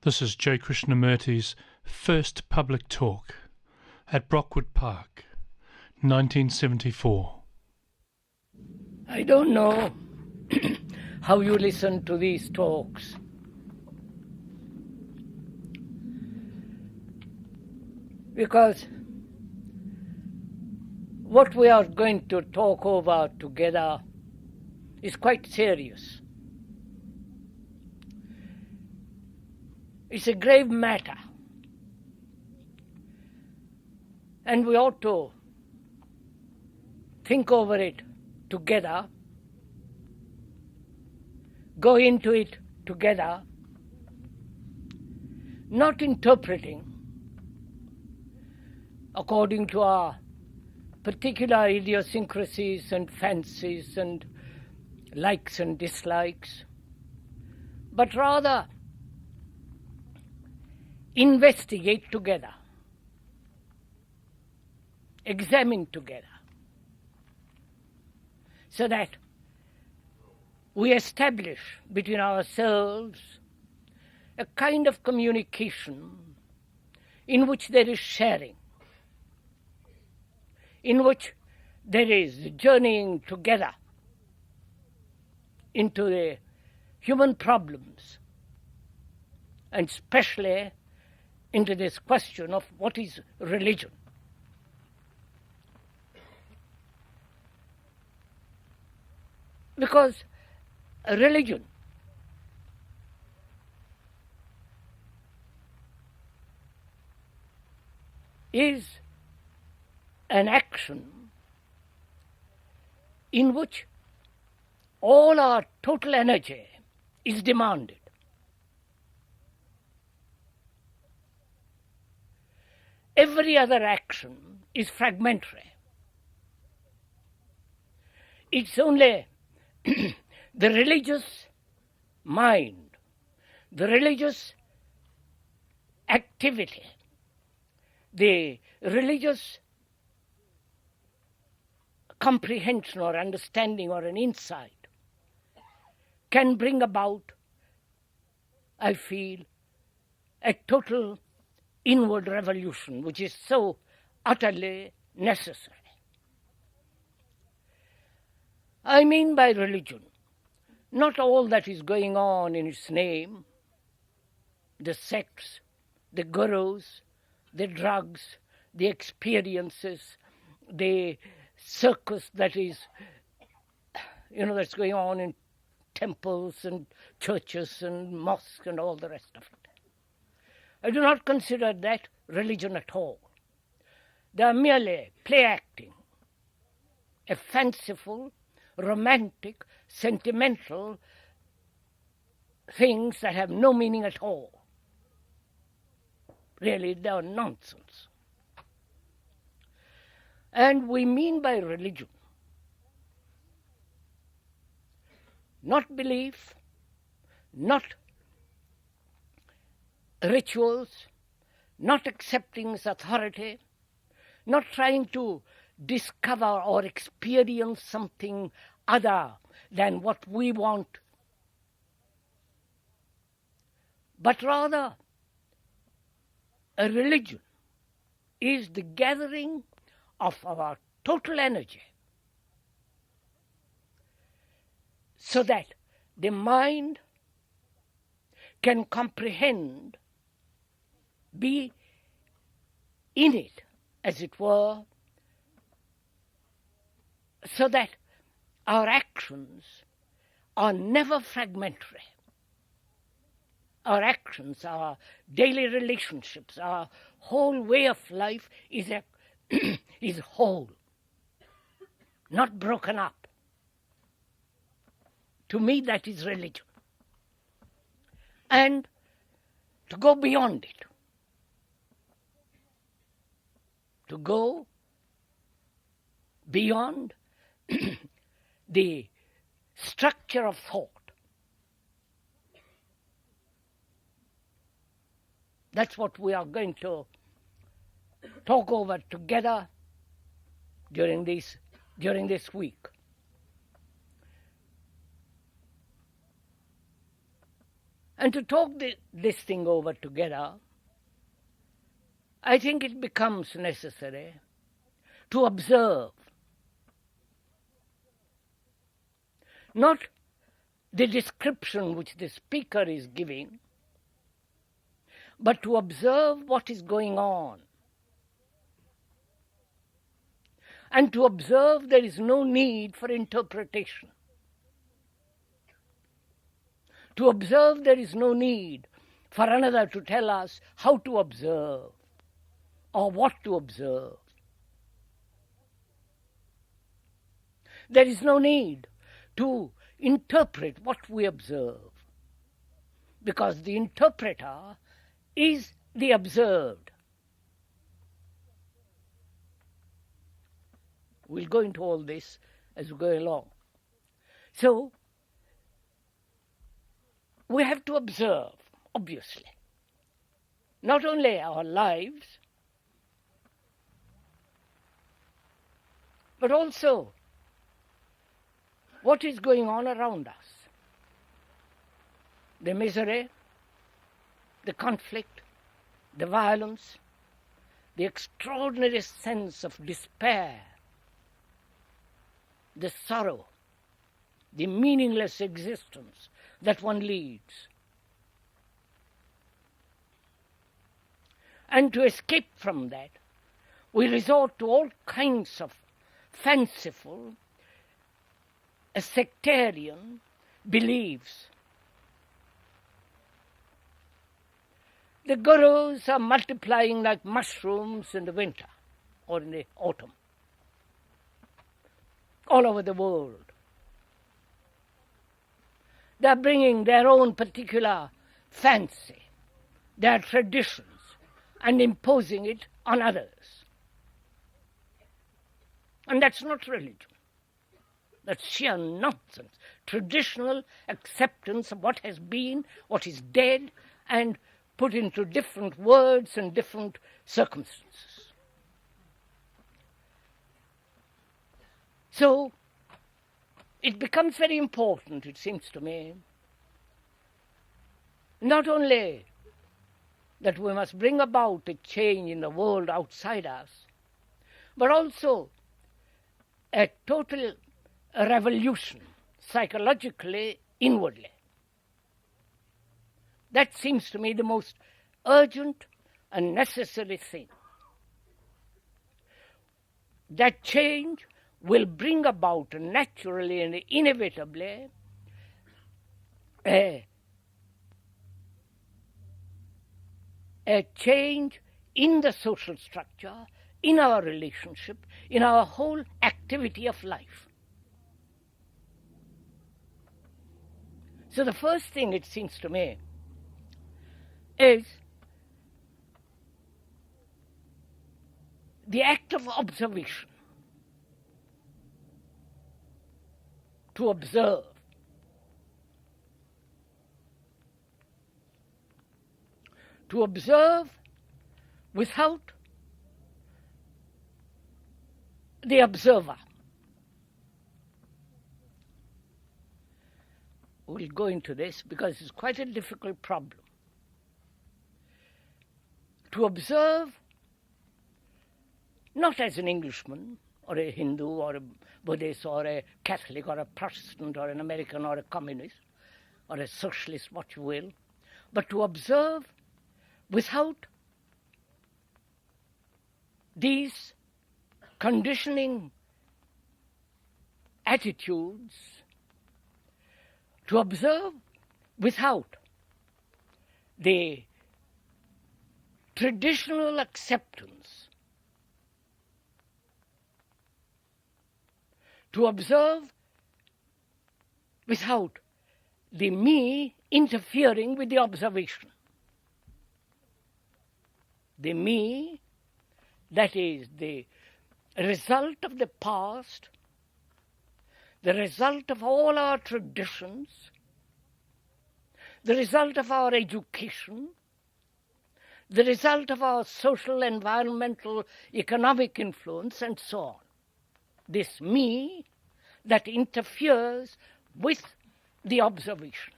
This is J. Krishnamurti's first public talk at Brockwood Park, 1974. I don't know how you listen to these talks. Because what we are going to talk over together is quite serious. It's a grave matter. And we ought to think over it together, go into it together, not interpreting according to our particular idiosyncrasies and fancies and likes and dislikes, but rather investigate together, examine together, so that we establish between ourselves a kind of communication in which there is sharing, in which there is journeying together into the human problems, and especially into this question of what is religion. Because a religion is an action in which all our total energy is demanded. Every other action is fragmentary. It's only the religious mind, the religious activity, the religious comprehension or understanding or an insight can bring about, I feel, a total inward revolution which is so utterly necessary. I mean by religion, not all that is going on in its name, the sects, the gurus, the drugs, the experiences, the circus that is, that's going on in temples and churches and mosques and all the rest of it. I do not consider that religion at all. They are merely play acting, a fanciful, romantic, sentimental things that have no meaning at all. Really, they are nonsense. And we mean by religion not belief, not rituals, not accepting its authority, not trying to discover or experience something other than what we want, but rather a religion is the gathering of our total energy so that the mind can comprehend, be in it, as it were, so that our actions are never fragmentary. Our actions, our daily relationships, our whole way of life is is whole, not broken up. To me, that is religion. And to go beyond it, to go beyond the structure of thought. That's what we are going to talk over together during this week. And to talk this thing over together, I think it becomes necessary to observe not the description which the speaker is giving, but to observe what is going on. And to observe there is no need for interpretation. To observe there is no need for another to tell us how to observe or what to observe. There is no need to interpret what we observe, because the interpreter is the observed. We'll go into all this as we go along. So, we have to observe, obviously, not only our lives, but also what is going on around us. The misery, the conflict, the violence, the extraordinary sense of despair, the sorrow, the meaningless existence that one leads. And to escape from that, we resort to all kinds of fanciful, sectarian beliefs. The gurus are multiplying like mushrooms in the winter or in the autumn, all over the world. They are bringing their own particular fancy, their traditions, and imposing it on others. And that's not religion. That's sheer nonsense. Traditional acceptance of what has been, what is dead, and put into different words and different circumstances. So, it becomes very important, it seems to me, not only that we must bring about a change in the world outside us, but also a total revolution, psychologically, inwardly. That seems to me the most urgent and necessary thing. That change will bring about naturally and inevitably a change in the social structure, in our relationship, in our whole activity of life. So the first thing, it seems to me, is the act of observation. To observe. To observe without the observer. We'll go into this because it's quite a difficult problem. To observe, not as an Englishman, or a Hindu, or a Buddhist, or a Catholic, or a Protestant, or an American, or a communist, or a socialist, what you will, but to observe without these conditioning attitudes, to observe without the traditional acceptance, to observe without the me interfering with the observation. The me, that is the result of the past, the result of all our traditions, the result of our education, the result of our social, environmental, economic influence, and so on. This me that interferes with the observation.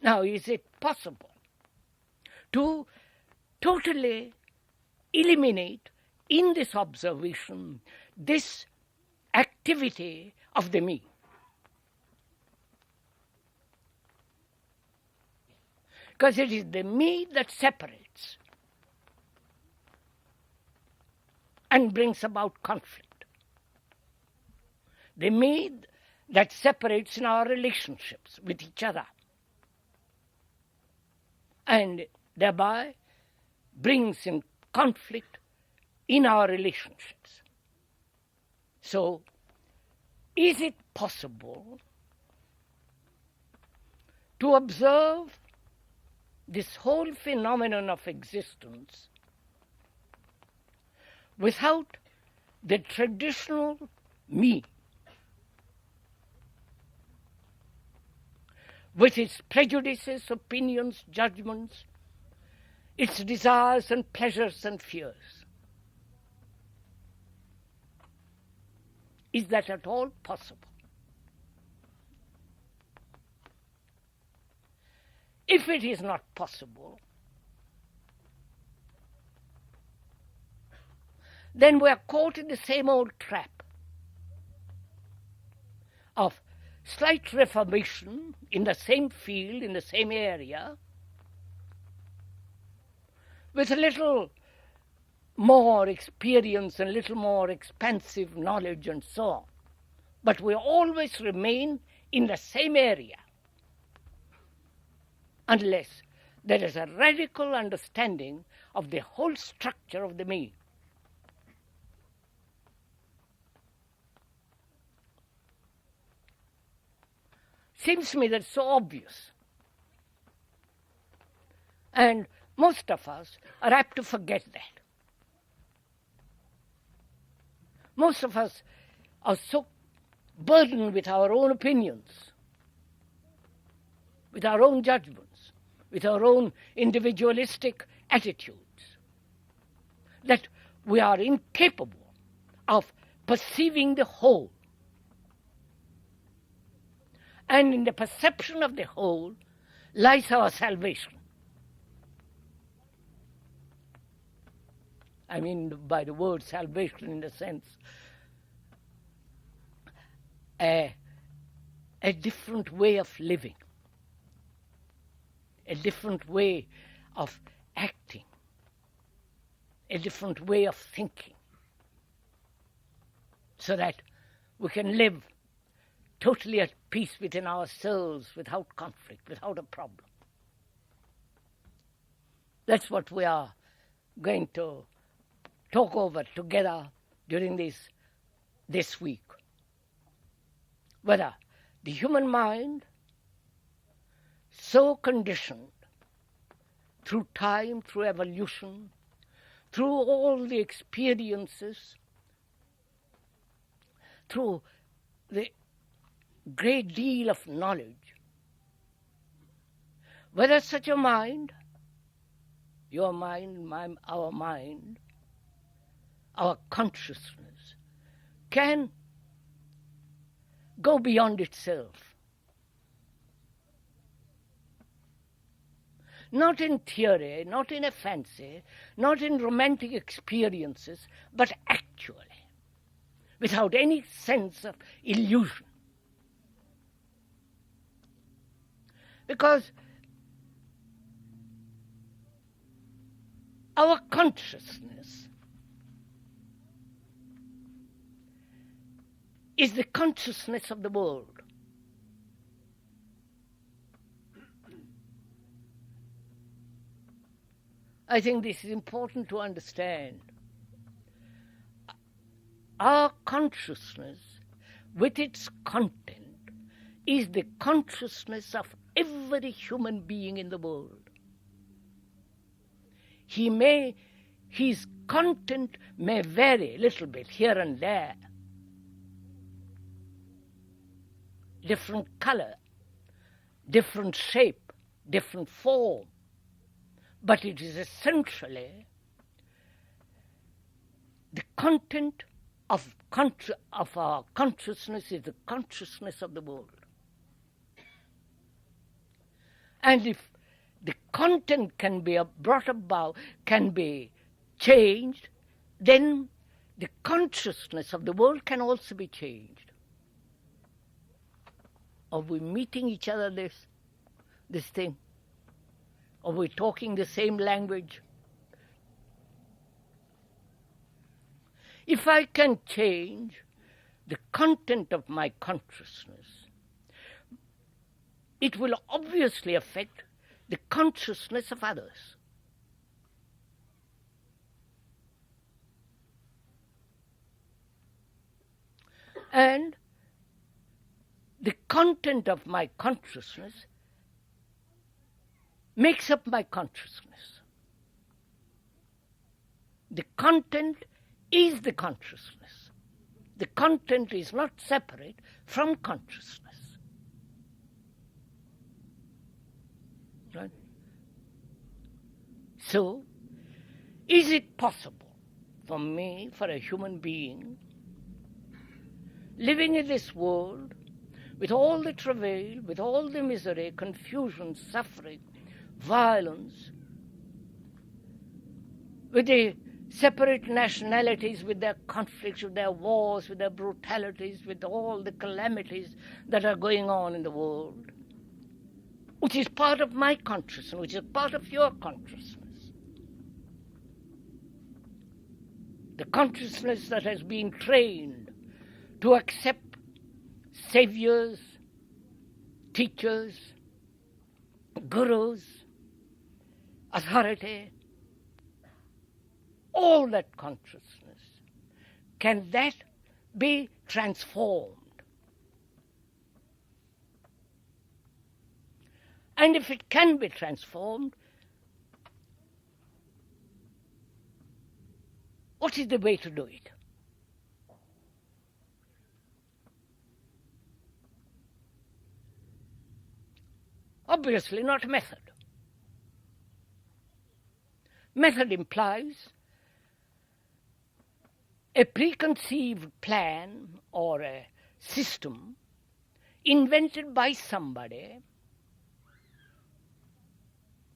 Now, is it possible to totally eliminate in this observation this activity of the me? Because it is the me that separates and brings about conflict. The me that separates in our relationships with each other and thereby brings in conflict in our relationships. So, is it possible to observe this whole phenomenon of existence without the traditional me, with its prejudices, opinions, judgments, its desires and pleasures and fears? Is that at all possible? If it is not possible, then we are caught in the same old trap of slight reformation in the same field, in the same area, with a little more experience and a little more expansive knowledge and so on. But we always remain in the same area unless there is a radical understanding of the whole structure of the me. Seems to me that's so obvious. And most of us are apt to forget that. Most of us are so burdened with our own opinions, with our own judgments, with our own individualistic attitudes, that we are incapable of perceiving the whole. And in the perception of the whole lies our salvation. I mean by the word salvation in the sense a different way of living, a different way of acting, a different way of thinking, so that we can live totally at peace within ourselves, without conflict, without a problem. That's what we are going to talk over together during this week. Whether the human mind, so conditioned through time, through evolution, through all the experiences, through the great deal of knowledge, whether such a mind, your mind, our mind, our consciousness, can go beyond itself. Not in theory, not in a fancy, not in romantic experiences, but actually, without any sense of illusion. Because our consciousness is the consciousness of the world. I think this is important to understand. Our consciousness, with its content, is the consciousness of every human being in the world. His content may vary a little bit here and there. Different color, different shape, different form. But it is essentially the content of our consciousness is the consciousness of the world. And if the content can be brought about, can be changed, then the consciousness of the world can also be changed. Are we meeting each other this thing? Are we talking the same language? If I can change the content of my consciousness, it will obviously affect the consciousness of others. And the content of my consciousness makes up my consciousness. The content is the consciousness. The content is not separate from consciousness. Right? So, is it possible for me, for a human being, living in this world, with all the travail, with all the misery, confusion, suffering, violence, with the separate nationalities, with their conflicts, with their wars, with their brutalities, with all the calamities that are going on in the world, which is part of my consciousness, which is part of your consciousness. The consciousness that has been trained to accept saviors, teachers, gurus, authority, all that consciousness, can that be transformed? And if it can be transformed, what is the way to do it? Obviously not method. Method implies a preconceived plan or a system invented by somebody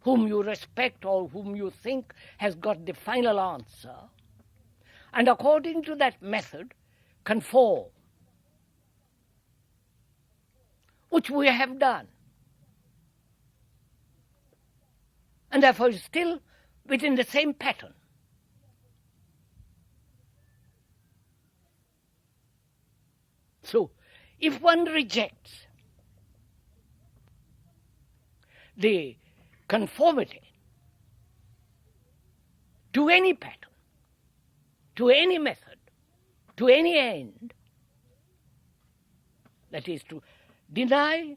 whom you respect or whom you think has got the final answer, and according to that method conform, which we have done. And therefore is still within the same pattern. So, if one rejects the conformity to any pattern, to any method, to any end, that is to deny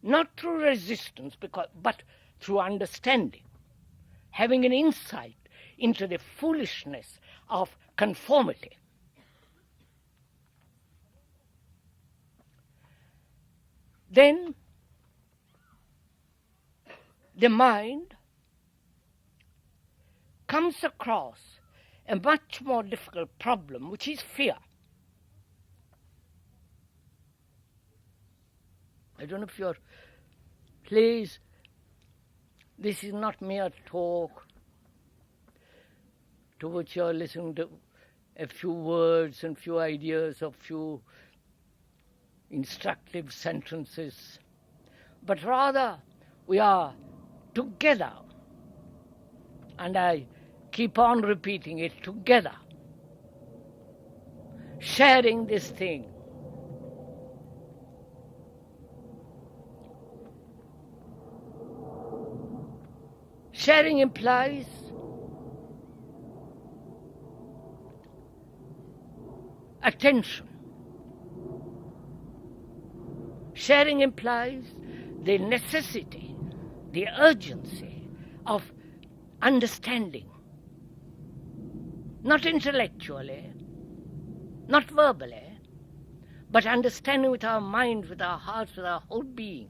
not through resistance but through understanding, having an insight into the foolishness of conformity, then the mind comes across a much more difficult problem, which is fear. I don't know if you're... Please, this is not mere talk to which you're listening to a few words and few ideas or few instructive sentences, but rather we are together, and I keep on repeating it, together, sharing this thing. Sharing implies attention. Sharing implies the necessity, the urgency of understanding, not intellectually, not verbally, but understanding with our minds, with our hearts, with our whole being.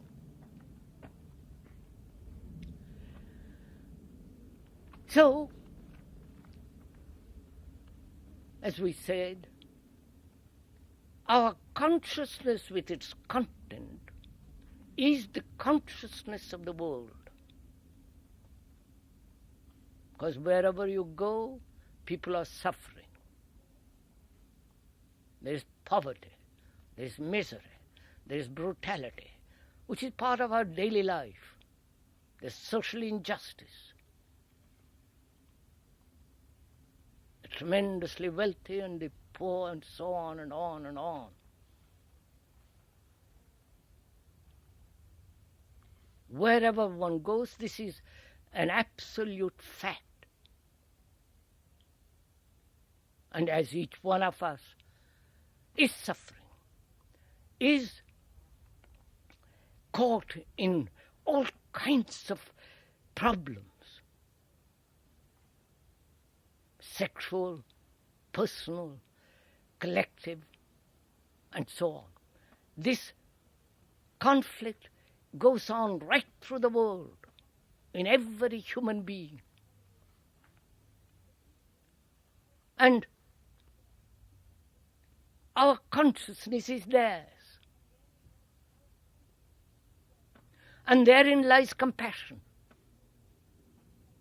So, as we said, our consciousness with its content is the consciousness of the world. Because wherever you go, people are suffering. There is poverty, there is misery, there is brutality, which is part of our daily life. There's social injustice. The tremendously wealthy and the poor, and so on and on and on. Wherever one goes, this is an absolute fact. And as each one of us is suffering, is caught in all kinds of problems, sexual, personal, collective, and so on. This conflict goes on right through the world, in every human being. And our consciousness is theirs. And therein lies compassion.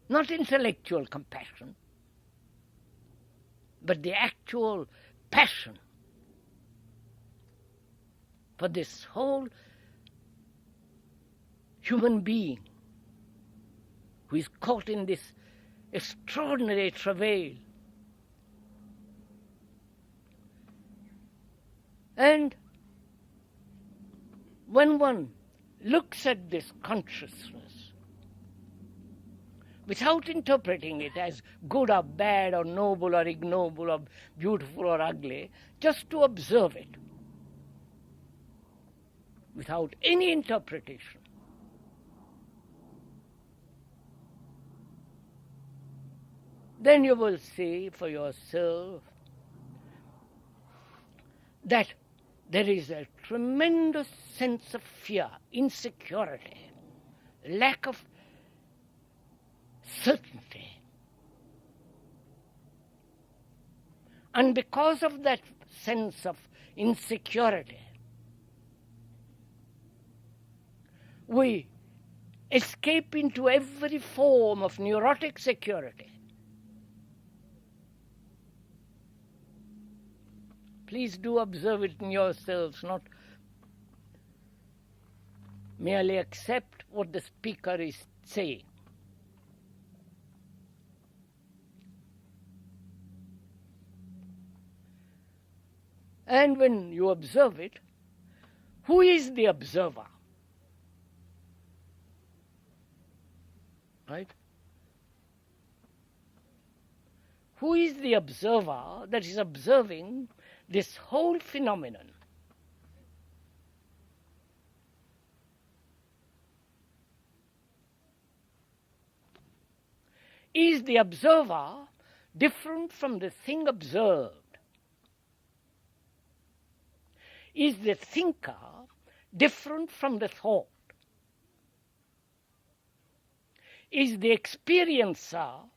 Not intellectual compassion, but the actual passion for this whole human being who is caught in this extraordinary travail. And when one looks at this consciousness without interpreting it as good or bad or noble or ignoble or beautiful or ugly, just to observe it without any interpretation, then you will see for yourself that there is a tremendous sense of fear, insecurity, lack of certainty. And because of that sense of insecurity, we escape into every form of neurotic security. Please do observe it in yourselves, not merely accept what the speaker is saying. And when you observe it, who is the observer? Right? Who is the observer that is observing this whole phenomenon? Is the observer different from the thing observed? Is the thinker different from the thought? Is the experiencer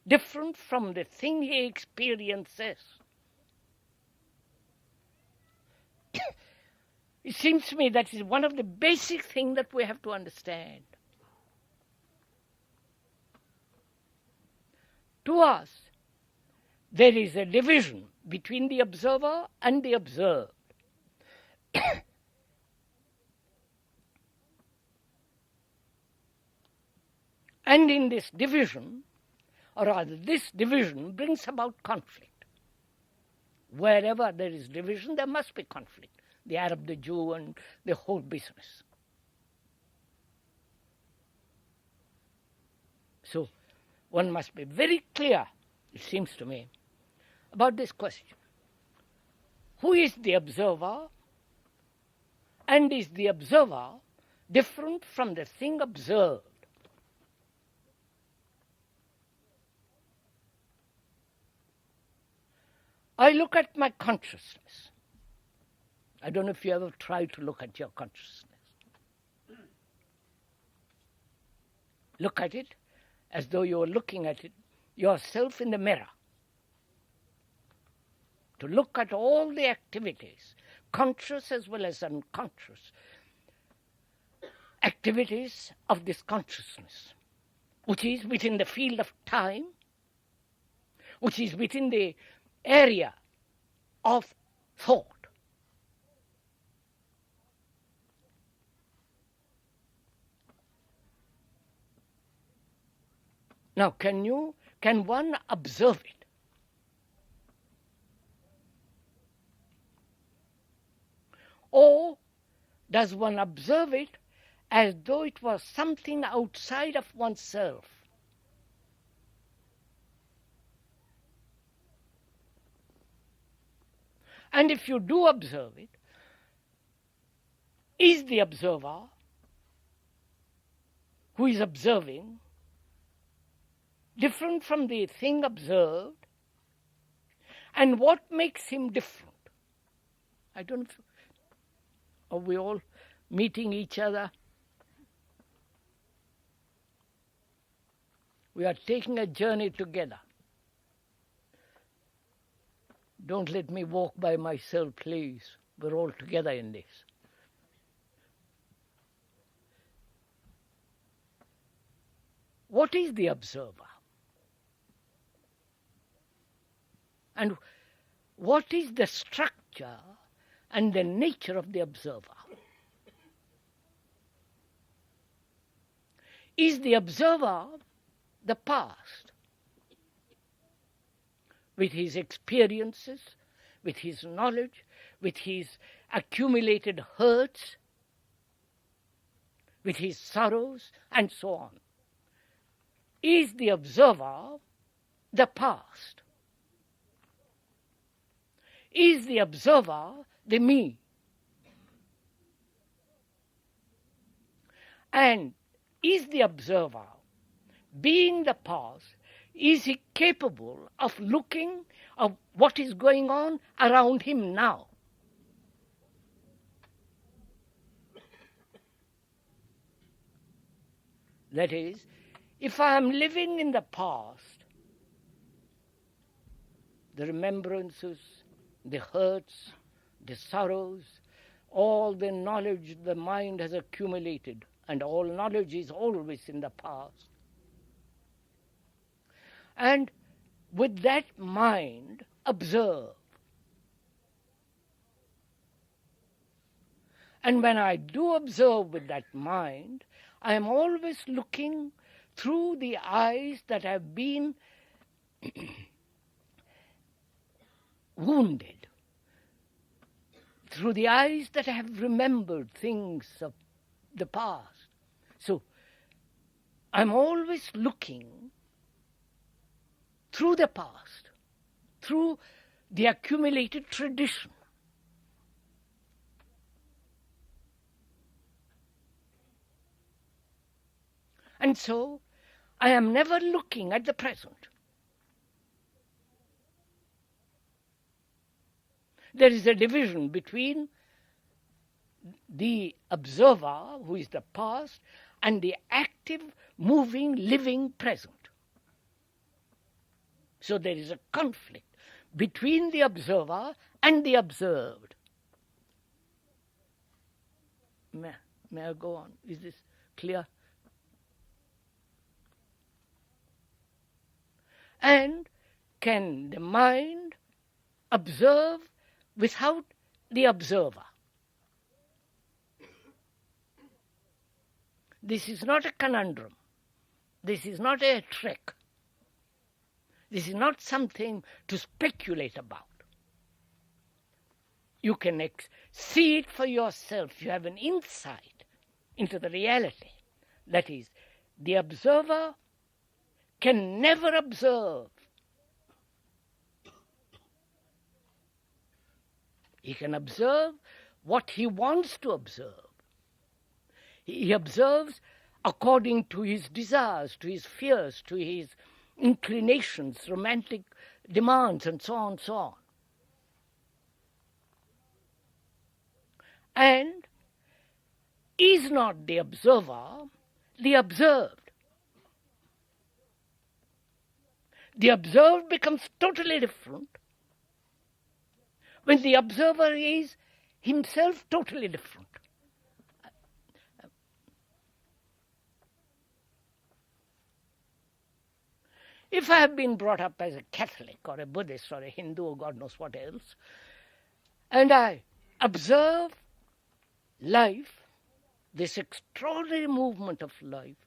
different from the thing he experiences? It seems to me that is one of the basic things that we have to understand. To us, there is a division between the observer and the observed. And in this division, or rather this division brings about conflict. Wherever there is division, there must be conflict. The Arab, the Jew, and the whole business. So one must be very clear, it seems to me, about this question. Who is the observer? And is the observer different from the thing observed? I look at my consciousness. I don't know if you ever tried to look at your consciousness. Look at it as though you were looking at it yourself in the mirror. To look at all the activities, conscious as well as unconscious, activities of this consciousness, which is within the field of time, which is within the area of thought. Now, can one observe it? Or does one observe it as though it was something outside of oneself? And if you do observe it, is the observer who is observing different from the thing observed? And what makes him different? I don't know. Are we all meeting each other? We are taking a journey together. Don't let me walk by myself, please. We're all together in this. What is the observer? And what is the structure and the nature of the observer? Is the observer the past, with his experiences, with his knowledge, with his accumulated hurts, with his sorrows, and so on? Is the observer the past? Is the observer the me? And is the observer, being the past, is he capable of looking at what is going on around him now? That is, if I am living in the past, the remembrances, the hurts, the sorrows, all the knowledge the mind has accumulated, and all knowledge is always in the past. And with that mind, observe. And when I do observe with that mind, I am always looking through the eyes that have been wounded, through the eyes that have remembered things of the past. So I'm always looking through the past, through the accumulated tradition. And so I am never looking at the present. There is a division between the observer, who is the past, and the active, moving, living present. So there is a conflict between the observer and the observed. May I go on? Is this clear? And can the mind observe without the observer? This is not a conundrum. This is not a trick. This is not something to speculate about. You can see it for yourself. You have an insight into the reality. That is, the observer can never observe. He can observe what he wants to observe. He observes according to his desires, to his fears, to his inclinations, romantic demands, and so on, so on. And is not the observer the observed? The observed becomes totally different when the observer is himself totally different. If I have been brought up as a Catholic or a Buddhist or a Hindu or God knows what else, and I observe life, this extraordinary movement of life,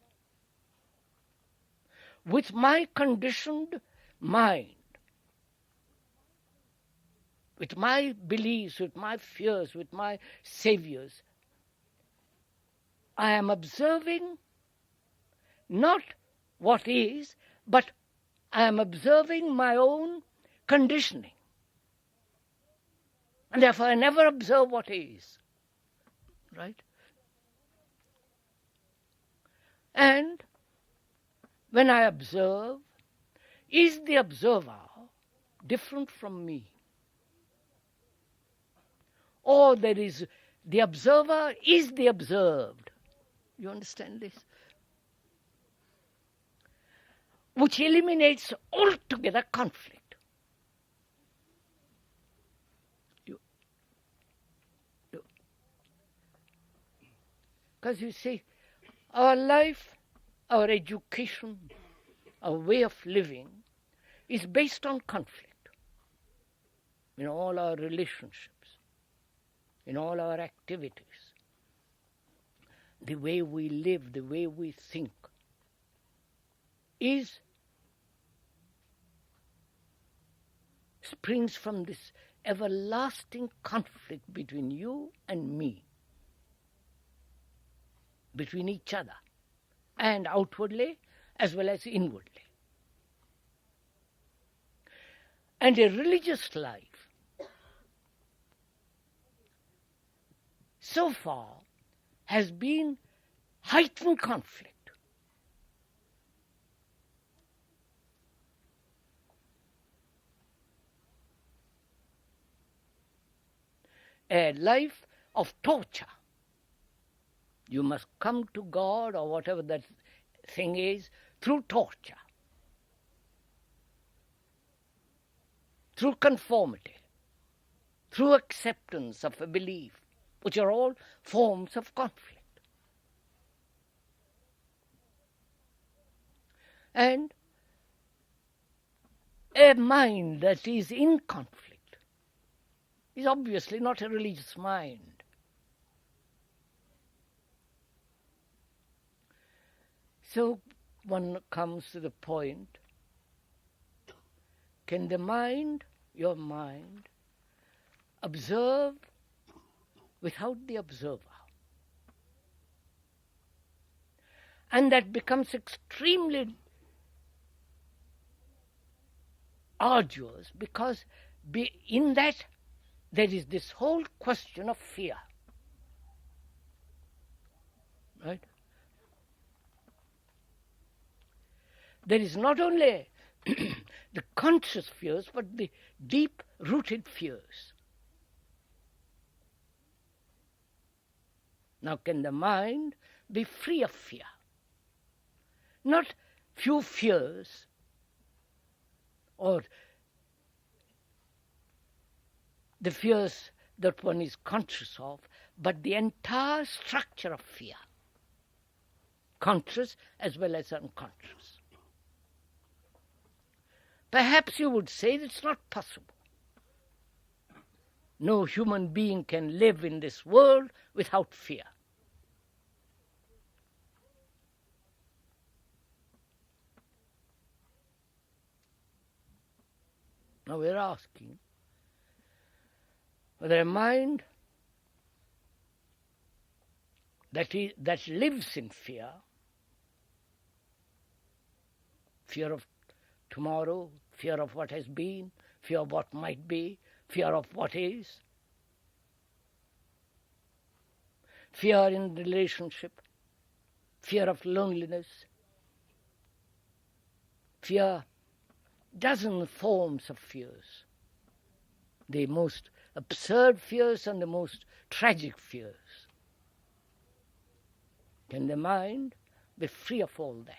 with my conditioned mind, with my beliefs, with my fears, with my saviors, I am observing not what is, but I am observing my own conditioning. And therefore I never observe what is. Right? And when I observe, is the observer different from me? Or there is the observer is the observed. You understand this? Which eliminates altogether conflict. Because you see, our life, our education, our way of living is based on conflict in all our relationships, in all our activities. The way we live, the way we think springs from this everlasting conflict between you and me, between each other, and outwardly as well as inwardly. And a religious life, so far, has been heightened conflict. A life of torture. You must come to God, or whatever that thing is, through torture, through conformity, through acceptance of a belief, which are all forms of conflict. And a mind that is in conflict is obviously not a religious mind. So one comes to the point, can the mind, your mind, observe without the observer? And that becomes extremely arduous, because in that there is this whole question of fear. Right? There is not only the conscious fears, but the deep-rooted fears. Now, can the mind be free of fear? Not few fears or the fears that one is conscious of, but the entire structure of fear, conscious as well as unconscious. Perhaps you would say it's not possible. No human being can live in this world without fear. Now we're asking whether a mind that lives in fear, fear of tomorrow, fear of what has been, fear of what might be, fear of what is, fear in relationship, fear of loneliness, fear, dozen forms of fears, the most absurd fears and the most tragic fears. Can the mind be free of all that?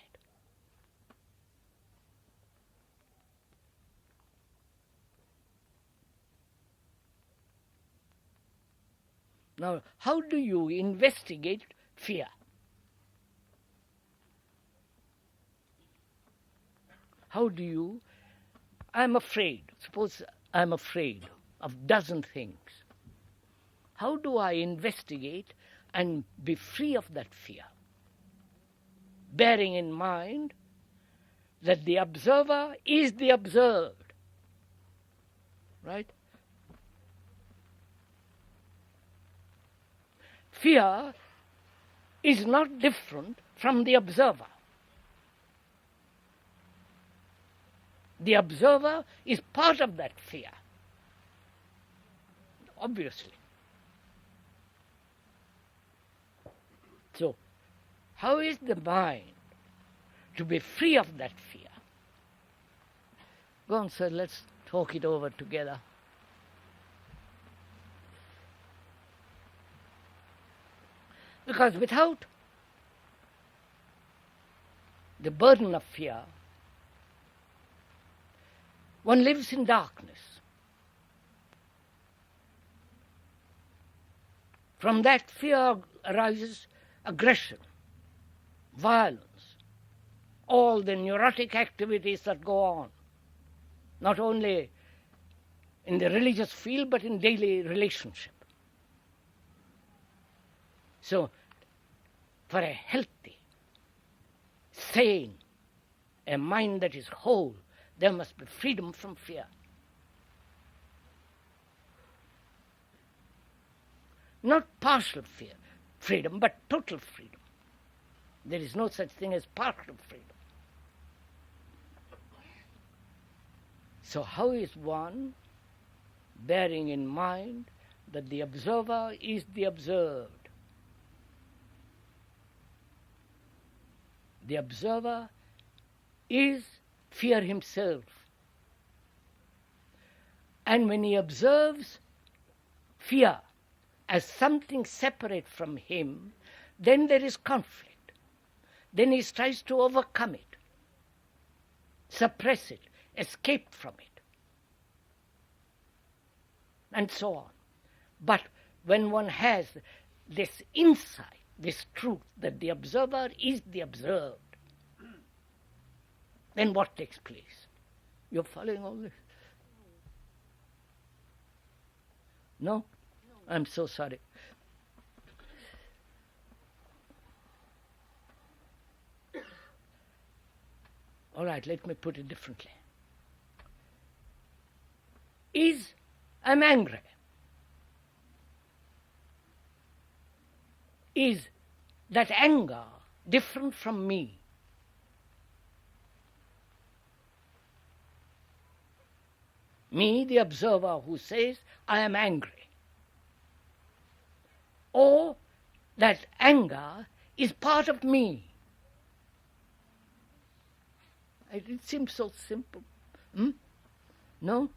Now, how do you investigate fear? How do you, I'm afraid, suppose I'm afraid of dozen things. How do I investigate and be free of that fear? Bearing in mind that the observer is the observed, right? Fear is not different from the observer. The observer is part of that fear, obviously. So, how is the mind to be free of that fear? Go on, sir, let's talk it over together. Because without the burden of fear, one lives in darkness. From that fear arises aggression, violence, all the neurotic activities that go on, not only in the religious field but in daily relationship. So, for a healthy, sane, a mind that is whole, there must be freedom from fear. Not partial freedom, but total freedom. There is no such thing as partial freedom. So how is one bearing in mind that the observer is the observed? The observer is fear himself. And when he observes fear as something separate from him, then there is conflict. Then he tries to overcome it, suppress it, escape from it, and so on. But when one has this insight, this truth that the observer is the observed, then what takes place? You're following all this? No? I'm so sorry. All right, let me put it differently. I'm angry. Is that anger different from me? Me, the observer who says, I am angry. Or that anger is part of me. It seems so simple. No?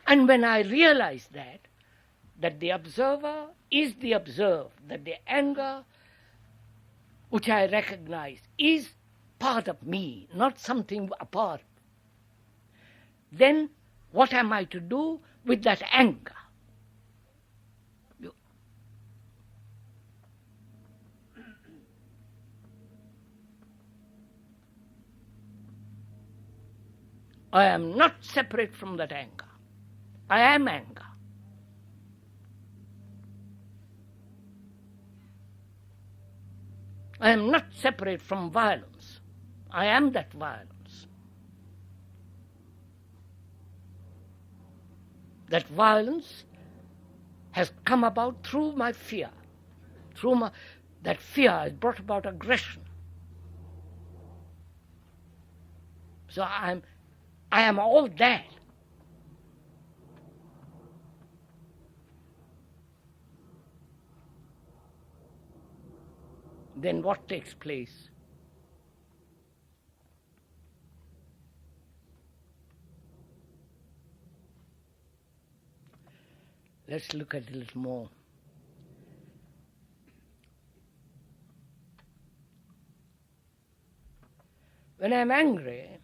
And when I realize that the observer is the observed, that the anger which I recognize is part of me, not something apart, then what am I to do with that anger? I am not separate from that anger. I am anger. I am not separate from violence. I am that violence. That violence has come about through my fear. That fear has brought about aggression. So I am all that. Then what takes place? Let's look at it a little more. When I'm angry,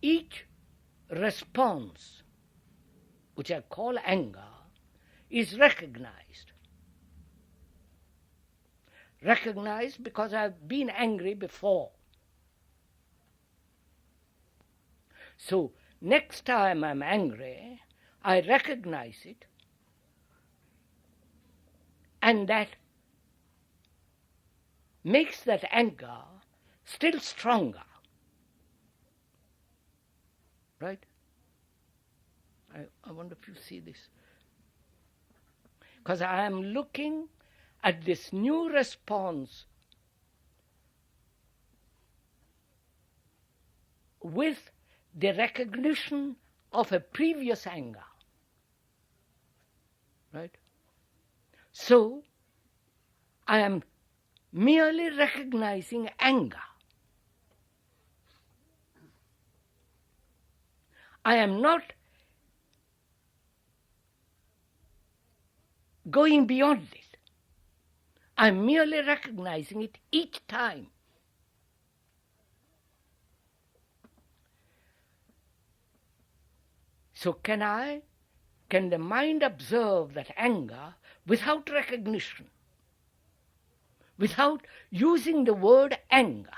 each response, which I call anger, is recognized. recognize because I've been angry before. So next time I'm angry, I recognize it, and that makes that anger still stronger. Right? I wonder if you see this. Because I am looking at this new response with the recognition of a previous anger. Right? So, I am merely recognizing anger. I am not going beyond it. I am merely recognizing it each time. So can the mind observe that anger without recognition, without using the word anger,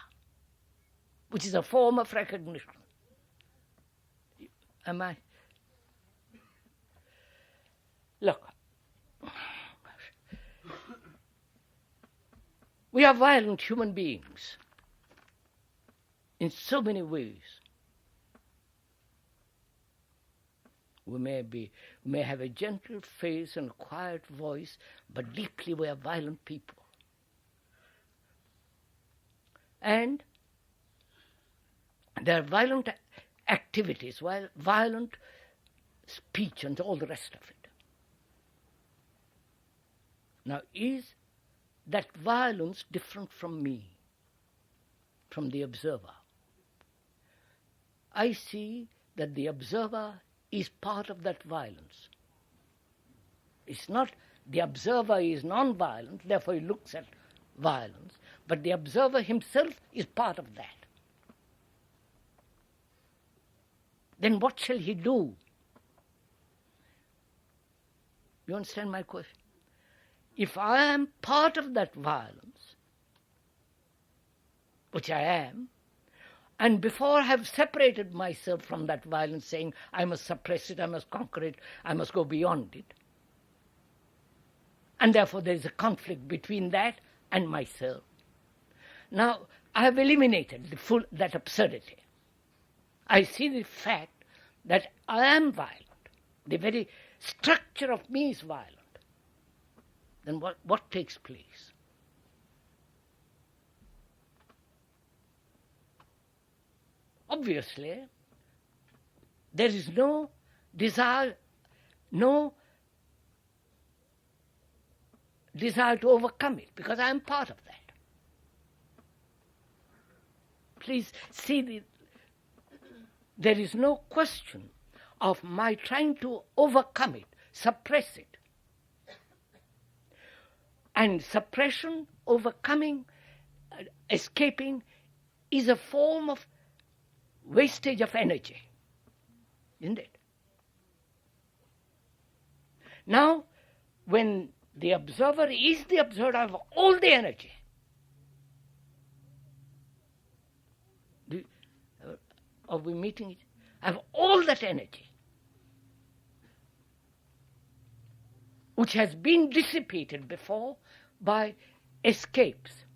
which is a form of recognition? Am I? Look, we are violent human beings in so many ways. We may have a gentle face and a quiet voice, but deeply we are violent people. And there are violent activities, violent speech and all the rest of it. Now, is that violence different from me, from the observer? I see that the observer is part of that violence. It's not the observer is non-violent, therefore he looks at violence, but the observer himself is part of that. Then what shall he do? You understand my question? If I am part of that violence, which I am, and before I have separated myself from that violence, saying, I must suppress it, I must conquer it, I must go beyond it, and therefore there is a conflict between that and myself. Now, I have eliminated that absurdity. I see the fact that I am violent. The very structure of me is violent. Then what takes place? Obviously, there is no desire to overcome it, because I am part of that. Please see, there is no question of my trying to overcome it, suppress it. And suppression, overcoming, escaping is a form of wastage of energy, isn't it? Now, when the observer is the observer of all the energy, are we meeting it? I have all that energy, which has been dissipated before by escapes,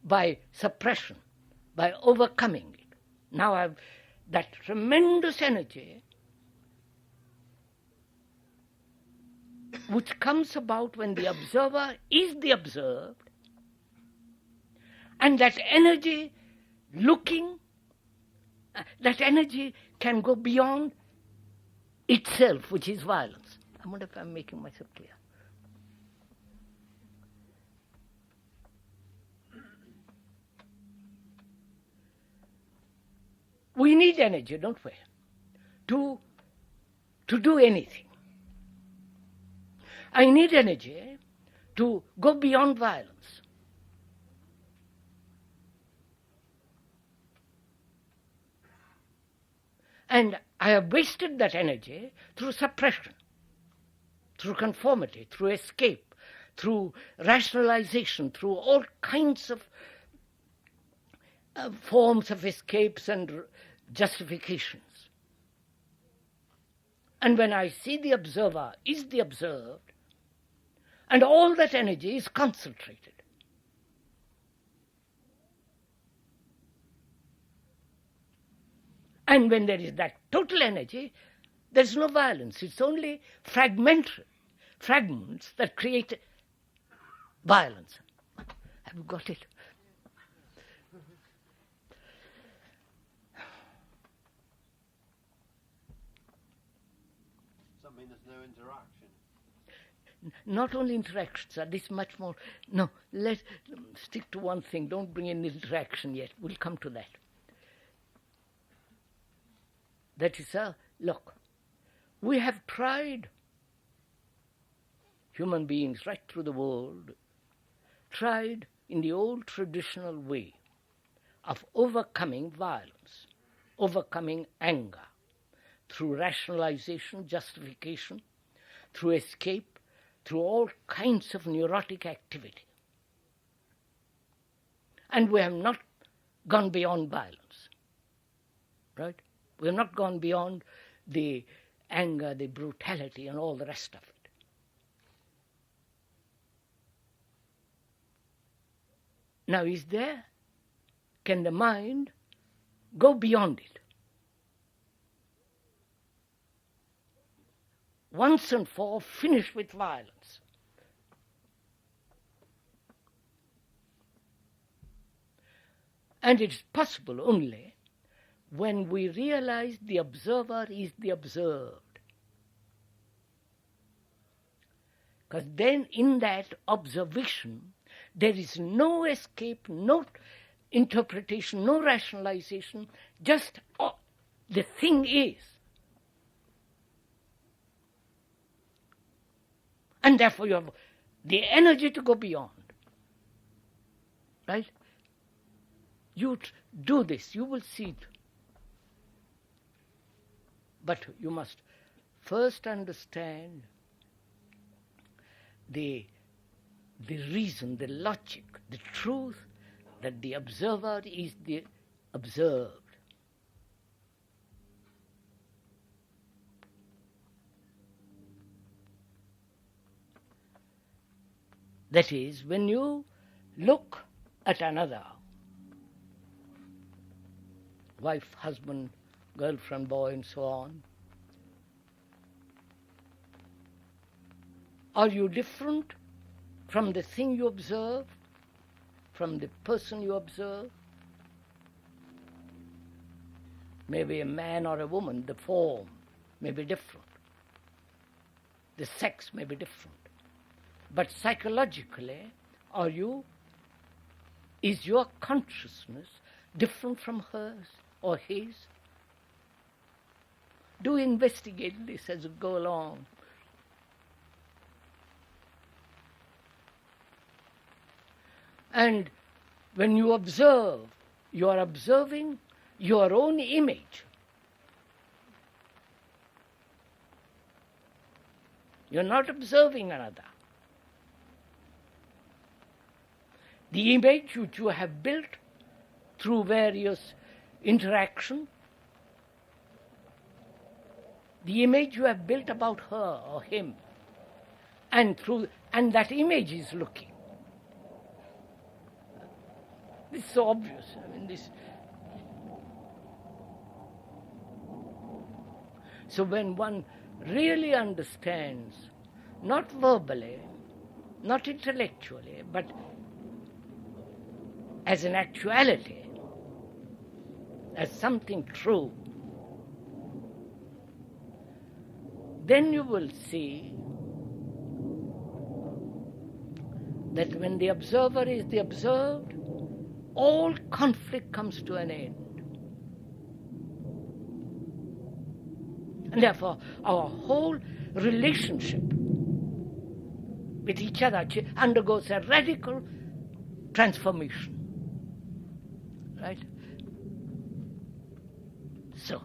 by suppression, by overcoming it. Now I have that tremendous energy which comes about when the observer is the observed, and that energy that energy can go beyond itself, which is violence. I wonder if I'm making myself clear. We need energy, don't we, to do anything. I need energy to go beyond violence. And I have wasted that energy through suppression, through conformity, through escape, through rationalization, through all kinds of forms of escapes and justifications. And when I see the observer is the observed, and all that energy is concentrated. And when there is that total energy, there's no violence. It's only fragments that create violence. Have you got it? Does that mean there's no interaction? Not only interactions, this much more. No, let's stick to one thing. Don't bring in interaction yet. We'll come to that. That is, look, we have tried, human beings right through the world, tried in the old traditional way of overcoming violence, overcoming anger, through rationalization, justification, through escape, through all kinds of neurotic activity. And we have not gone beyond violence, right? We have not gone beyond the anger, the brutality, and all the rest of it. Now, can the mind go beyond it? Once and for all, finish with violence. And it's possible only when we realize the observer is the observed. Because then in that observation, there is no escape, no interpretation, no rationalization, just the thing is. And therefore you have the energy to go beyond. Right? You do this, you will see it. But you must first understand the reason, the logic, the truth that the observer is the observed. That is, when you look at another, wife, husband, girlfriend, boy, and so on, are you different from the thing you observe, from the person you observe? Maybe a man or a woman, the form may be different. The sex may be different. But psychologically, is your consciousness different from hers or his? Do investigate this as you go along. And when you observe, you are observing your own image. You're not observing another. The image which you have built through various interaction, the image you have built about her or him, and that image is looking. It's so obvious. So when one really understands, not verbally, not intellectually, but as an actuality, as something true, then you will see that when the observer is the observed, all conflict comes to an end. And therefore, our whole relationship with each other undergoes a radical transformation. Right? So,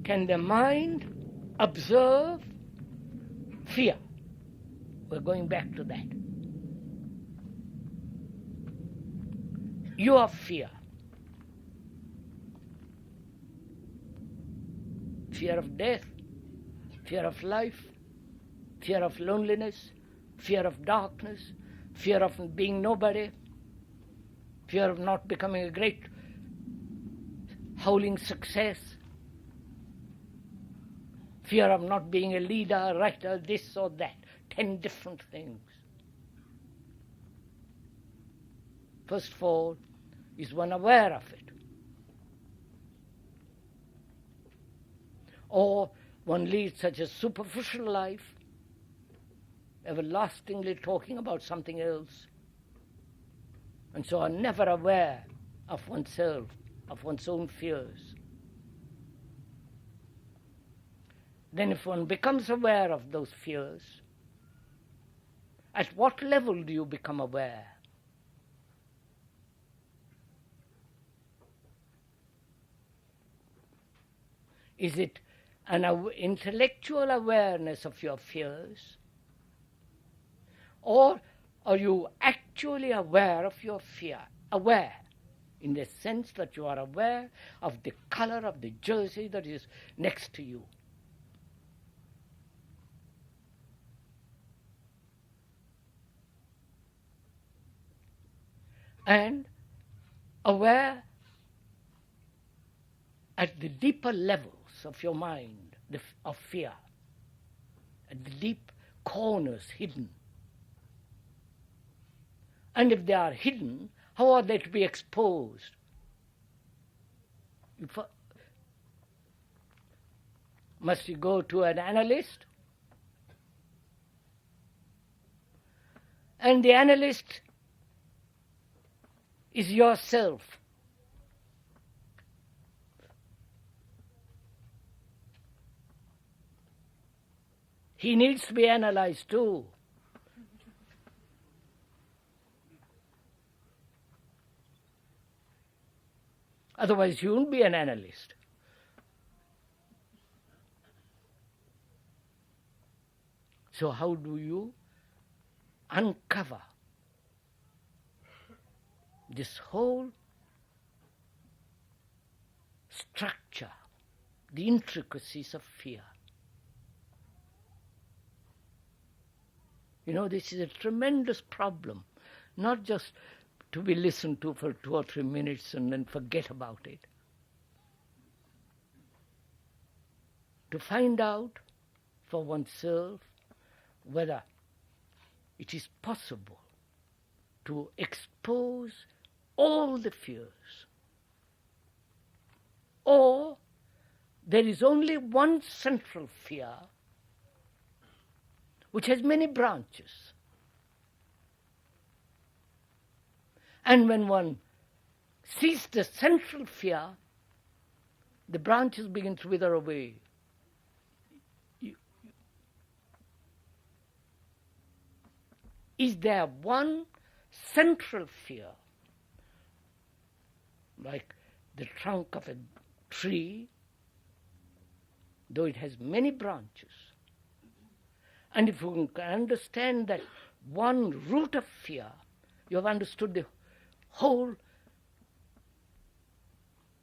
can the mind observe fear? We're going back to that. Your fear. Fear of death, fear of life, fear of loneliness, fear of darkness, fear of being nobody, fear of not becoming a great howling success, fear of not being a leader, a writer, this or that, 10 different things. First of all, is one aware of it? Or one leads such a superficial life, everlastingly talking about something else, and so are never aware of oneself, of one's own fears. Then if one becomes aware of those fears, at what level do you become aware? Is it an intellectual awareness of your fears? Or are you actually aware of your fear? Aware in the sense that you are aware of the color of the jersey that is next to you. And aware at the deeper levels of your mind, of fear, at the deep corners hidden. And if they are hidden, how are they to be exposed? Must you go to an analyst? And the analyst is yourself. He needs to be analyzed too. Otherwise you won't be an analyst. So how do you uncover this whole structure, the intricacies of fear? You know, this is a tremendous problem, not just to be listened to for 2 or 3 minutes and then forget about it. To find out for oneself whether it is possible to expose all the fears, or there is only one central fear which has many branches. And when one sees the central fear, the branches begin to wither away. Is there one central fear, like the trunk of a tree, though it has many branches? And if you can understand that one root of fear, you have understood the whole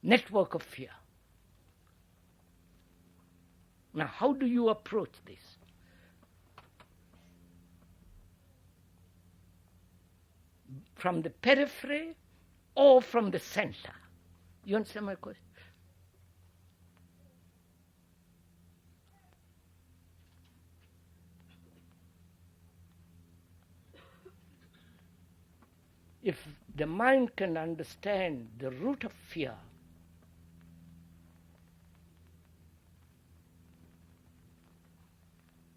network of fear. Now, how do you approach this? From the periphery or from the center? You understand my question? If the mind can understand the root of fear,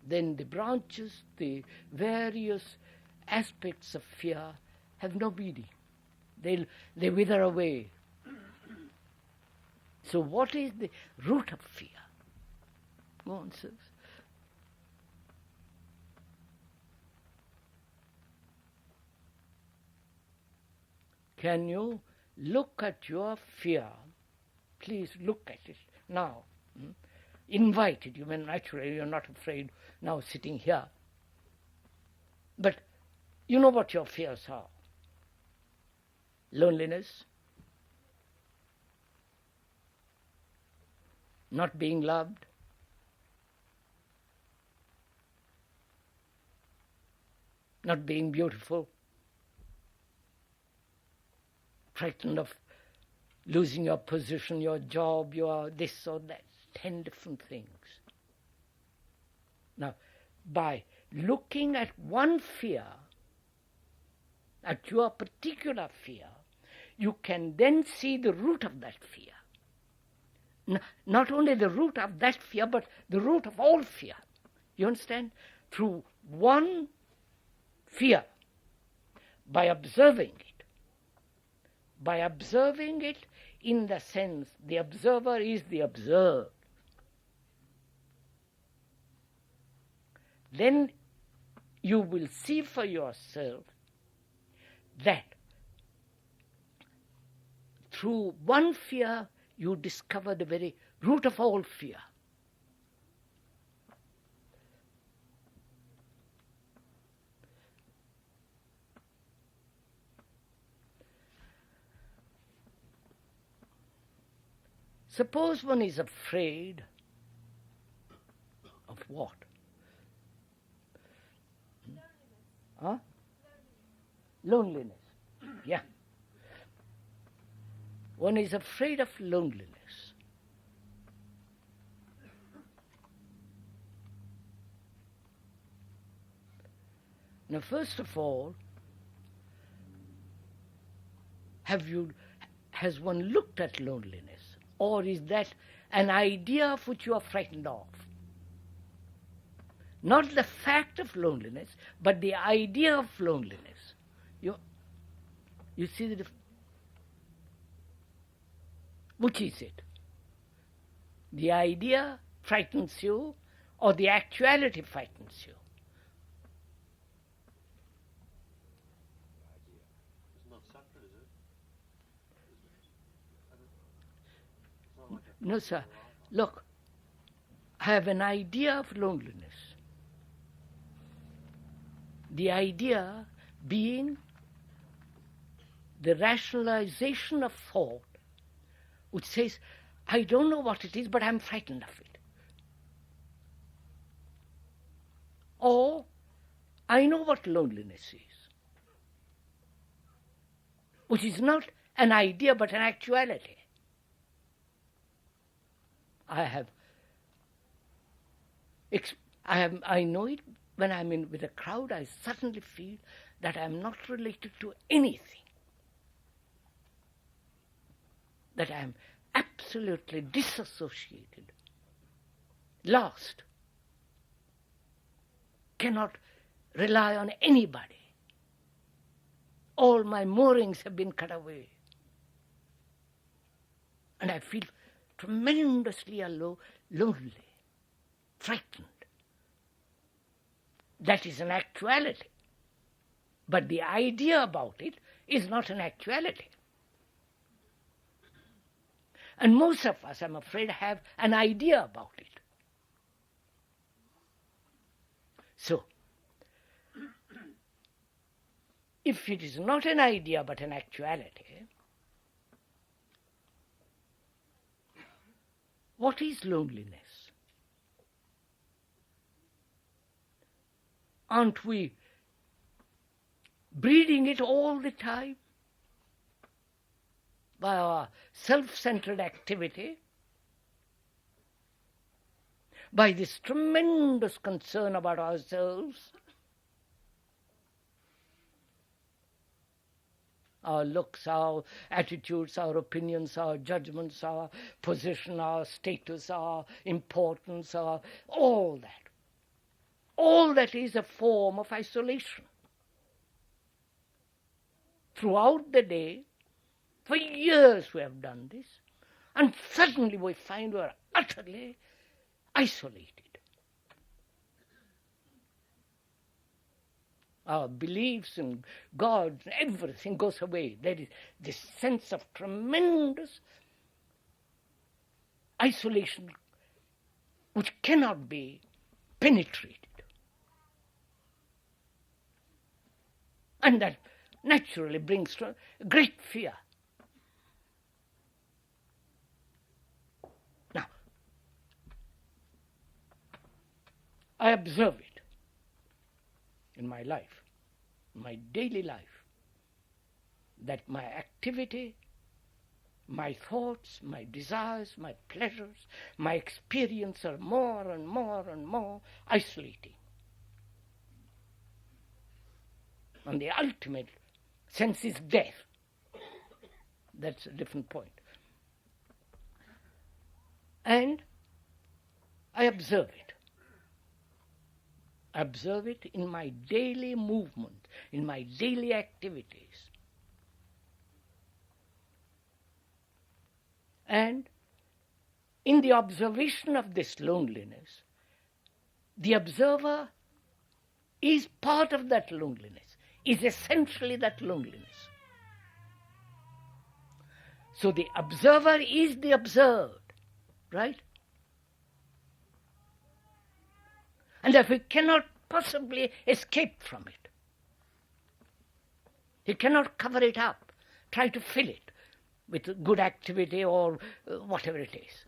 then the branches, the various aspects of fear have no meaning. They wither away. So what is the root of fear? Go on, sirs. Can you look at your fear? Please look at it now. Invite it. You mean naturally you're not afraid now sitting here. But you know what your fears are. Loneliness, not being loved, not being beautiful, frightened of losing your position, your job, your this or that, 10 different things. Now, by looking at one fear, at your particular fear, you can then see the root of that fear. Not only the root of that fear, but the root of all fear. You understand? Through one fear, by observing it. By observing it in the sense the observer is the observed. Then you will see for yourself that through one fear you discover the very root of all fear. Suppose one is afraid of what? Huh? Loneliness. Yeah. One is afraid of loneliness. Now, first of all, has one looked at loneliness? Or is that an idea of which you are frightened of? Not the fact of loneliness, but the idea of loneliness. You see the difference? Which is it? The idea frightens you, or the actuality frightens you? It's not separate, is it? It's not like a... No, sir. Look, I have an idea of loneliness. The idea being the rationalization of thought which says, I don't know what it is, but I'm frightened of it. Or, I know what loneliness is, which is not an idea but an actuality. I know it when I'm with a crowd. I suddenly feel that I'm not related to anything, that I'm absolutely disassociated, lost, cannot rely on anybody. All my moorings have been cut away. And I feel tremendously lonely, frightened. That is an actuality. But the idea about it is not an actuality. And most of us, I'm afraid, have an idea about it. So, if it is not an idea but an actuality, what is loneliness? Aren't we breeding it all the time by our self-centered activity, by this tremendous concern about ourselves, our looks, our attitudes, our opinions, our judgments, our position, our status, our importance, all that. All that is a form of isolation. Throughout the day, for years we have done this, and suddenly we find we are utterly isolated. Our beliefs in God, everything goes away. There is this sense of tremendous isolation which cannot be penetrated. And that naturally brings great fear. Now, I observe it in my life, my daily life, that my activity, my thoughts, my desires, my pleasures, my experience are more and more and more isolating. And the ultimate sense is death. That's a different point. And I observe it. I observe it in my daily movement, in my daily activities. And in the observation of this loneliness, the observer is part of that loneliness, is essentially that loneliness. So the observer is the observed, right? And that we cannot possibly escape from it. He cannot cover it up, try to fill it with good activity or whatever it is.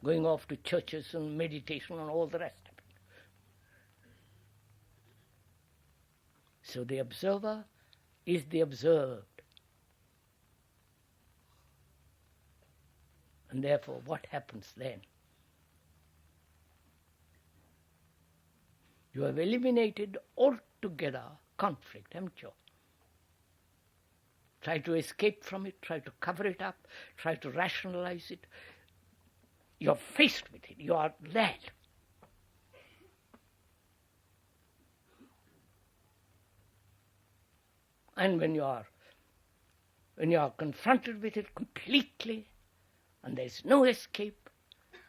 Going off to churches and meditation and all the rest of it. So the observer is the observed. And therefore, what happens then? You have eliminated altogether conflict, haven't you? Try to escape from it, try to cover it up, try to rationalize it. You're faced with it, you are that. And when you are confronted with it completely, and there is no escape,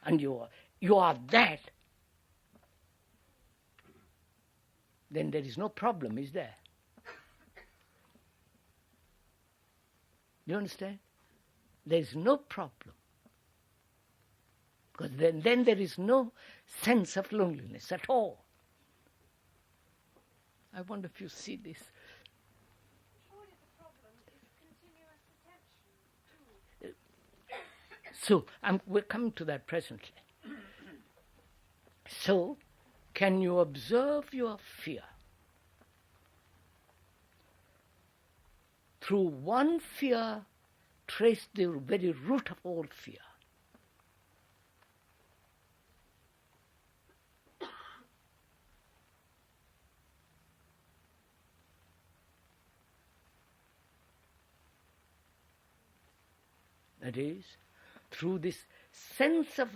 and you are that, then there is no problem, is there? You understand? There is no problem. Because then there is no sense of loneliness at all. I wonder if you see this. Surely the problem is continuous attention. So, we're coming to that presently. So, can you observe your fear? Through one fear, trace the very root of all fear. That is, through this sense of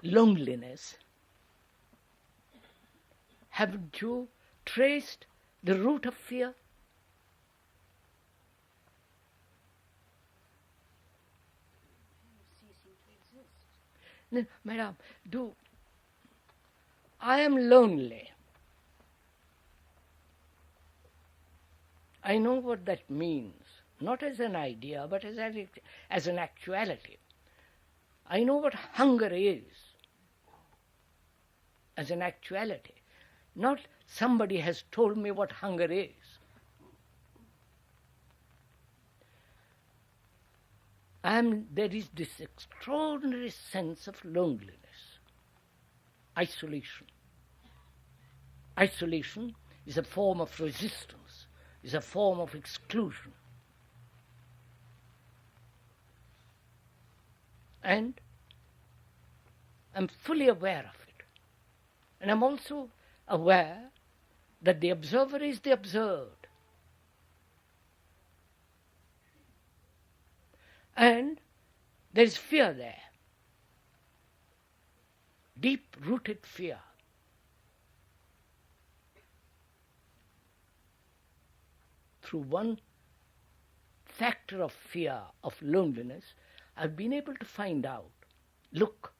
loneliness, haven't you traced the root of fear? Ceasing to exist. No, madam, I am lonely. I know what that means, not as an idea, but as an actuality. I know what hunger is, as an actuality. Not somebody has told me what hunger is. There is this extraordinary sense of loneliness, isolation. Isolation is a form of resistance, is a form of exclusion. And I'm fully aware of it. And I'm also aware that the observer is the observed. And there is fear there, deep-rooted fear. Through one factor of fear, of loneliness, I've been able to find out, look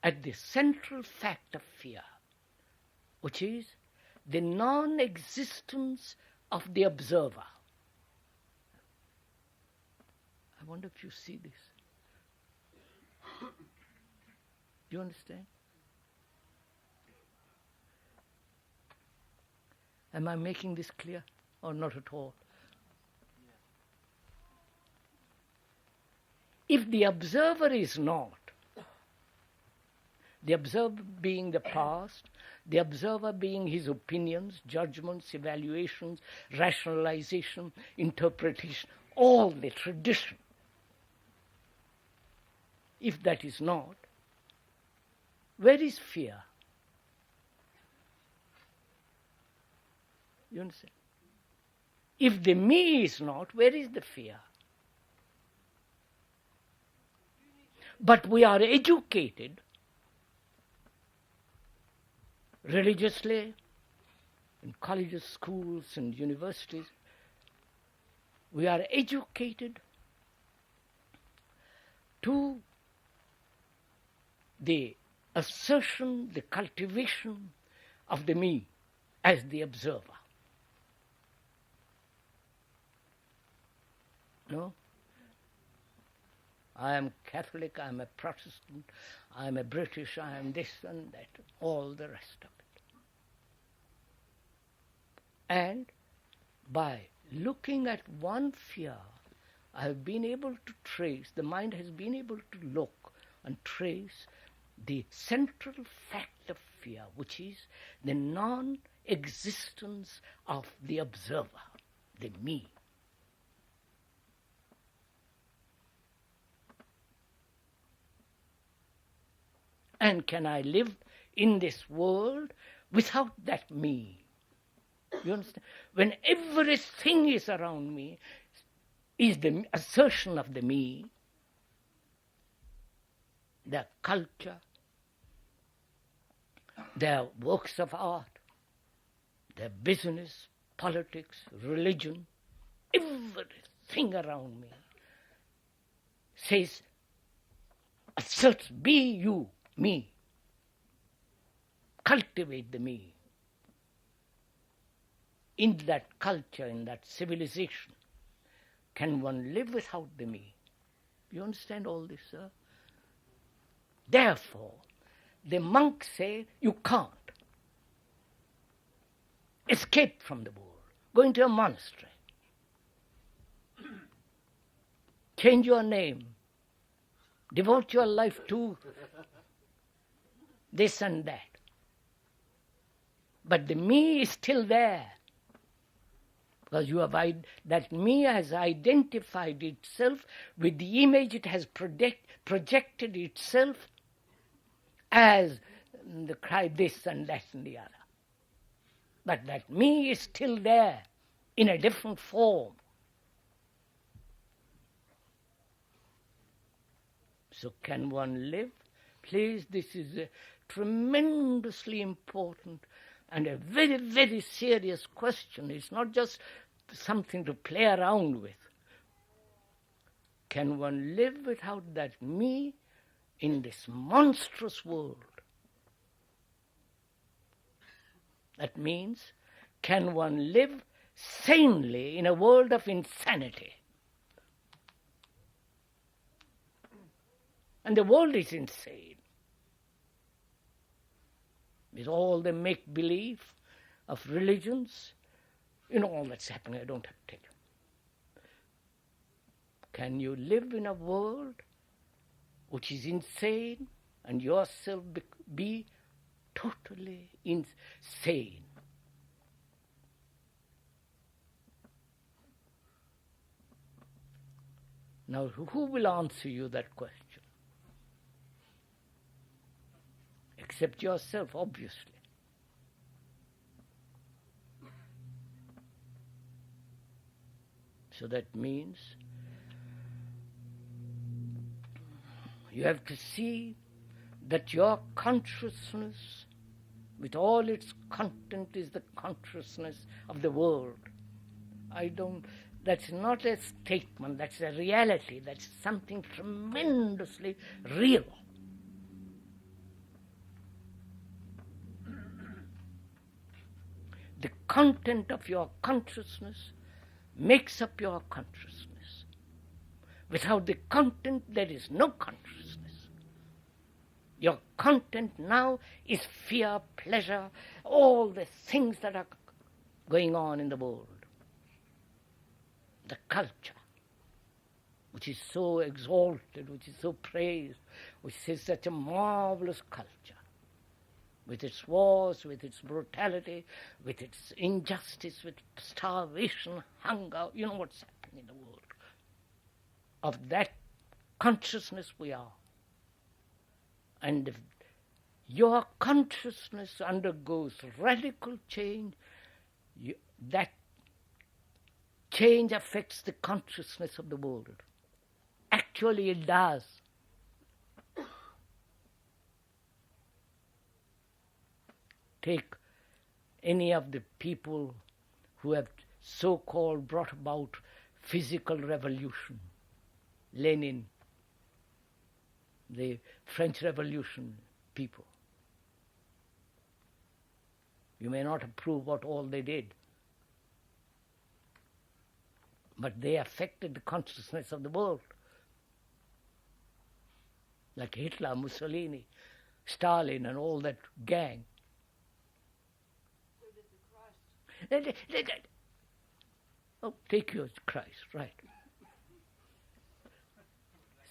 at the central fact of fear, which is the non-existence of the observer. I wonder if you see this. Do you understand? Am I making this clear or not at all? If the observer is not, the observer being the past, the observer being his opinions, judgments, evaluations, rationalization, interpretation, all the tradition, if that is not, where is fear? You understand? If the me is not, where is the fear? But we are educated religiously in colleges, schools, and universities. We are educated to the assertion, the cultivation of the me as the observer. No? I am Catholic, I am a Protestant, I am a British, I am this and that, all the rest of it. And by looking at one fear, I have been able to trace, the mind has been able to look and trace the central fact of fear, which is the non-existence of the observer, the me. And can I live in this world without that me? You understand? When everything is around me is the assertion of the me, their culture, their works of art, their business, politics, religion, everything around me says, asserts, be you, me. Cultivate the me. In that culture, in that civilization, can one live without the me? You understand all this, sir? Therefore, the monks say you can't escape from the world. Go into a monastery. Change your name. Devote your life to this and that. But the me is still there. Because you have that me has identified itself with the image it has projected itself as the cry this and that and the other. But that me is still there in a different form. So can one live? Please, this is a tremendously important and a very, very serious question. It's not just something to play around with. Can one live without that me in this monstrous world? That means, can one live sanely in a world of insanity? And the world is insane. With all the make-believe of religions, all that's happening, I don't have to tell you. Can you live in a world which is insane and yourself be totally insane? Now, who will answer you that question? Except yourself, obviously. So that means you have to see that your consciousness, with all its content, is the consciousness of the world. That's not a statement, that's a reality, that's something tremendously real. The content of your consciousness makes up your consciousness. Without the content, there is no consciousness. Your content now is fear, pleasure, all the things that are going on in the world. The culture, which is so exalted, which is so praised, which is such a marvelous culture, with its wars, with its brutality, with its injustice, with starvation, hunger, you know what's happening in the world. Of that consciousness we are. And if your consciousness undergoes radical change, that change affects the consciousness of the world. Actually, it does. Take any of the people who have so-called brought about physical revolution. Lenin, the French Revolution people. You may not approve what all they did, but they affected the consciousness of the world. Like Hitler, Mussolini, Stalin and all that gang. Oh, take yours, Christ, right.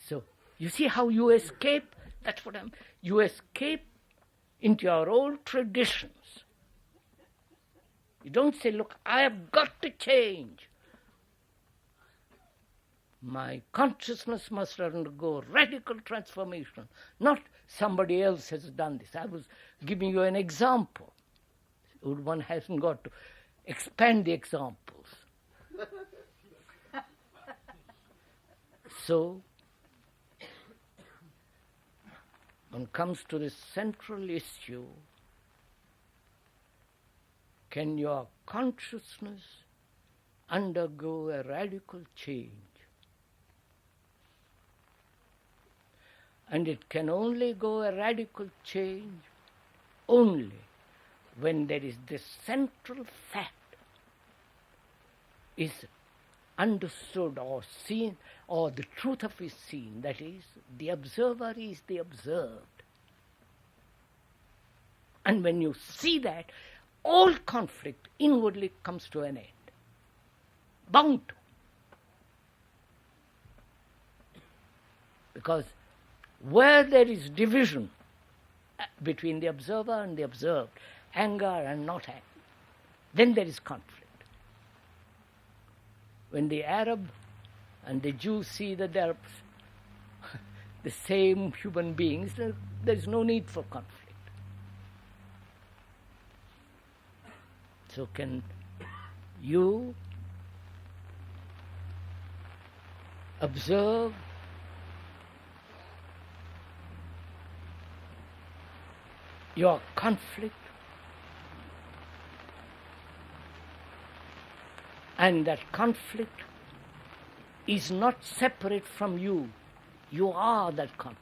So, you see how you escape? That's what you escape into your old traditions. You don't say, look, I have got to change. My consciousness must undergo radical transformation. Not somebody else has done this. I was giving you an example. One hasn't got to expand the examples. So, one comes to the central issue, can your consciousness undergo a radical change? And it can only go a radical change only when there is this central fact is understood or seen, or the truth of it is seen, that is, the observer is the observed. And when you see that, all conflict inwardly comes to an end. Bound to. Because where there is division between the observer and the observed, anger and not anger, then there is conflict. When the Arab and the Jew see that they are the same human beings, there is no need for conflict. So can you observe your conflict, and that conflict is not separate from you. You are that conflict.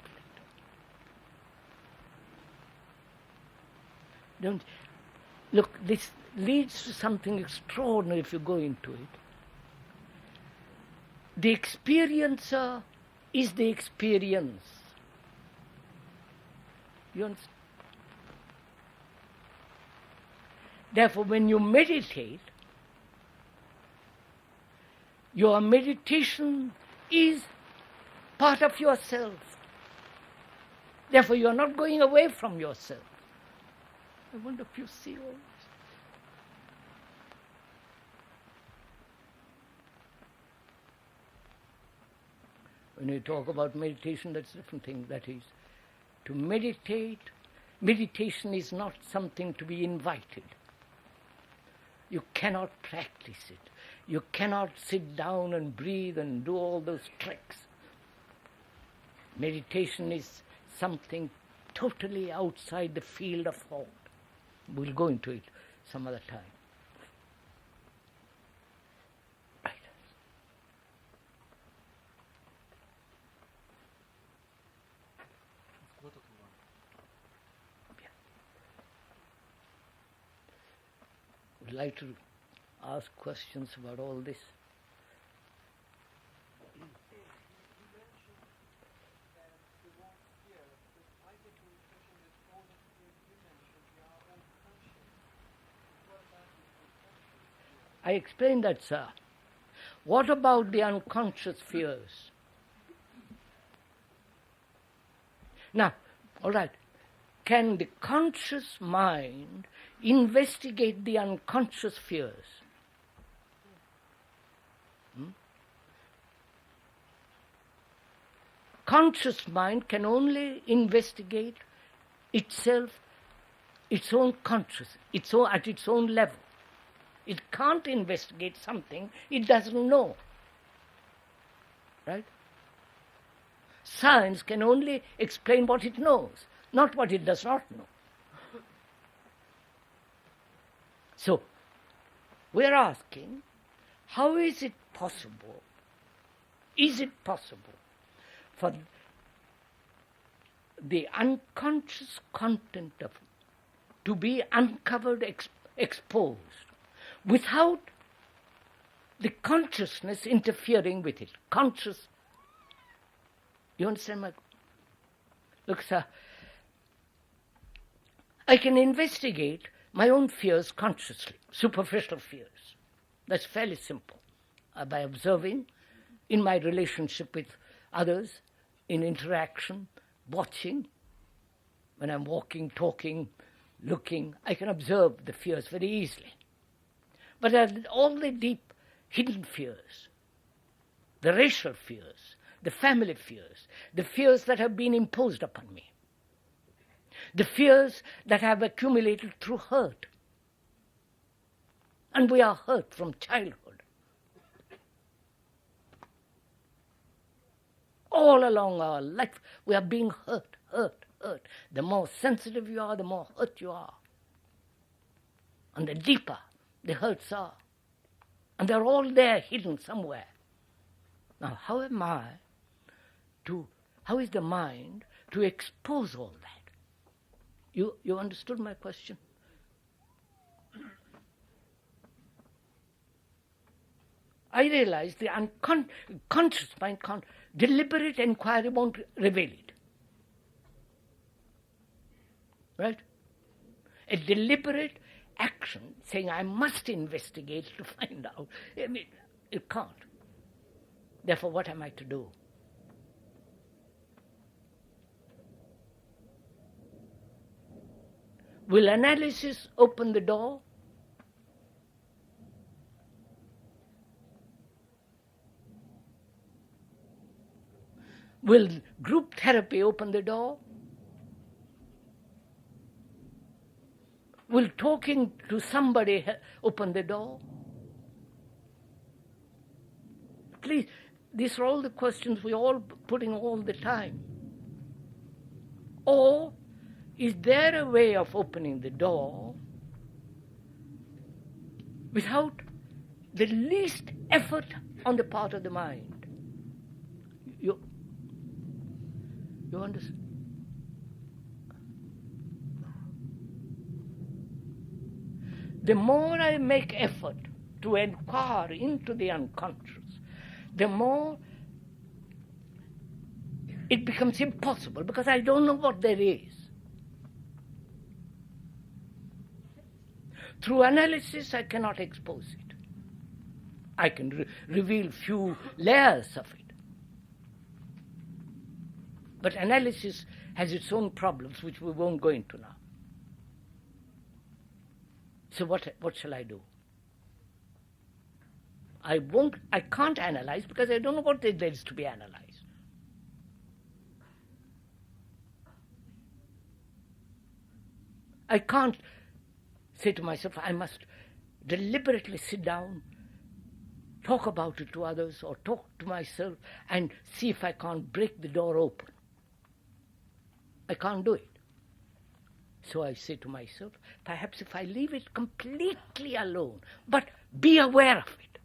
Don't look, this leads to something extraordinary if you go into it. The experiencer is the experience. You understand? Therefore, when you meditate, your meditation is part of yourself. Therefore, you are not going away from yourself. I wonder if you see all this. When you talk about meditation, that's a different thing. That is, to meditate, meditation is not something to be invited. You cannot practice it. You cannot sit down and breathe and do all those tricks. Meditation is something totally outside the field of thought. We'll go into it some other time. Right. Would like to ask questions about all this. I explained that, sir. What about the unconscious fears? Now, all right, can the conscious mind investigate the unconscious fears? Conscious mind can only investigate itself, its own conscious, at its own level. It can't investigate something it doesn't know. Right? Science can only explain what it knows, not what it does not know. So, we're asking, how is it possible for the unconscious content of to be uncovered, exposed, without the consciousness interfering with it? Conscious. You understand my... Look, sir, I can investigate my own fears consciously, superficial fears. That's fairly simple. By observing in my relationship with others, in interaction, watching, when I'm walking, talking, looking, I can observe the fears very easily. But all the deep hidden fears, the racial fears, the family fears, the fears that have been imposed upon me, the fears that have accumulated through hurt. And we are hurt from childhood. All along our life, we are being hurt. The more sensitive you are, the more hurt you are. And the deeper the hurts are. And they're all there, hidden somewhere. Now, how is the mind to expose all that? You understood my question? I realize the unconscious mind can't. Deliberate inquiry won't reveal it. Right? A deliberate action saying I must investigate to find out, it can't. Therefore, what am I to do? Will analysis open the door? Will group therapy open the door? Will talking to somebody open the door? Please, these are all the questions we're all putting all the time. Or is there a way of opening the door without the least effort on the part of the mind? You understand? The more I make effort to inquire into the unconscious, the more it becomes impossible because I don't know what there is. Through analysis, I cannot expose it. I can reveal few layers of it. But analysis has its own problems, which we won't go into now. So what shall I do? I can't analyze because I don't know what there is to be analyzed. I can't say to myself, I must deliberately sit down, talk about it to others, or talk to myself and see if I can't break the door open. I can't do it. So I say to myself, perhaps if I leave it completely alone, but be aware of it.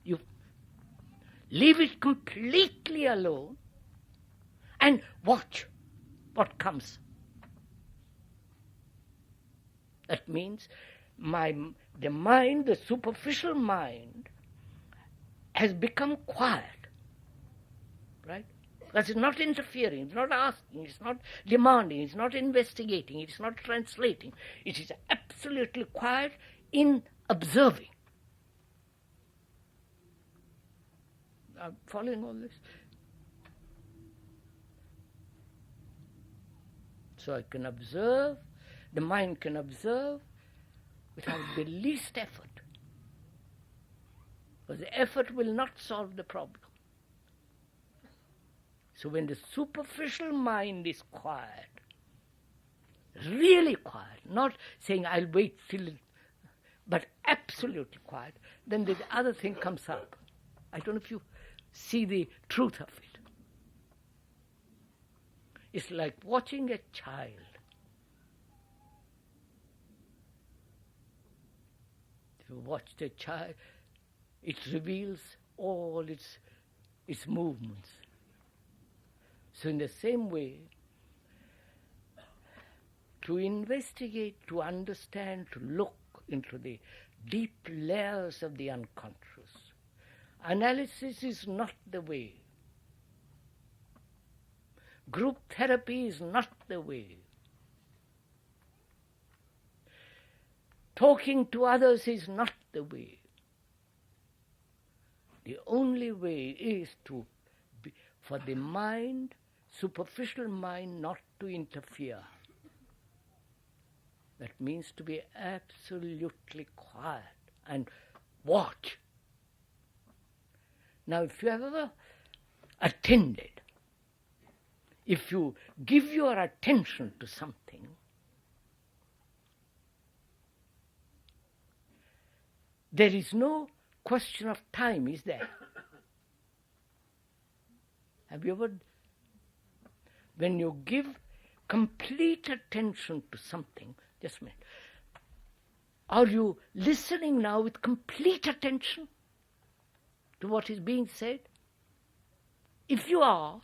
You leave it completely alone and watch what comes. That means the mind, the superficial mind, has become quiet, right? Because it's not interfering, it's not asking, it's not demanding, it's not investigating, it's not translating. It is absolutely quiet in observing. I'm following all this. So I can observe, the mind can observe without the least effort. Because the effort will not solve the problem. So when the superficial mind is quiet, really quiet, not saying I'll wait till, but absolutely quiet, then the other thing comes up. I don't know if you see the truth of it. It's like watching a child. If you watch the child, it reveals all its movements. So in the same way, to investigate, to understand, to look into the deep layers of the unconscious, analysis is not the way. Group therapy is not the way. Talking to others is not the way. The only way is for the mind, superficial mind, not to interfere. That means to be absolutely quiet and watch. Now, if you have ever attended, if you give your attention to something, there is no question of time, is there? Have you ever, when you give complete attention to something, just a minute, are you listening now with complete attention to what is being said? If you are,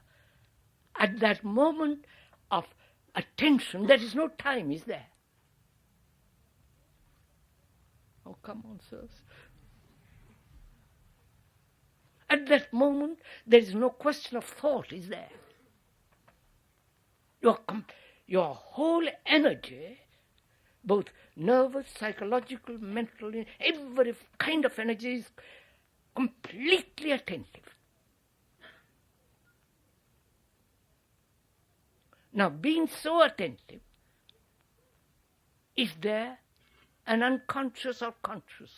at that moment of attention, there is no time, is there? Oh, come on, sirs. At that moment, there is no question of thought, is there? Your whole energy, both nervous, psychological, mental, every kind of energy is completely attentive. Now, being so attentive, is there an unconscious or conscious?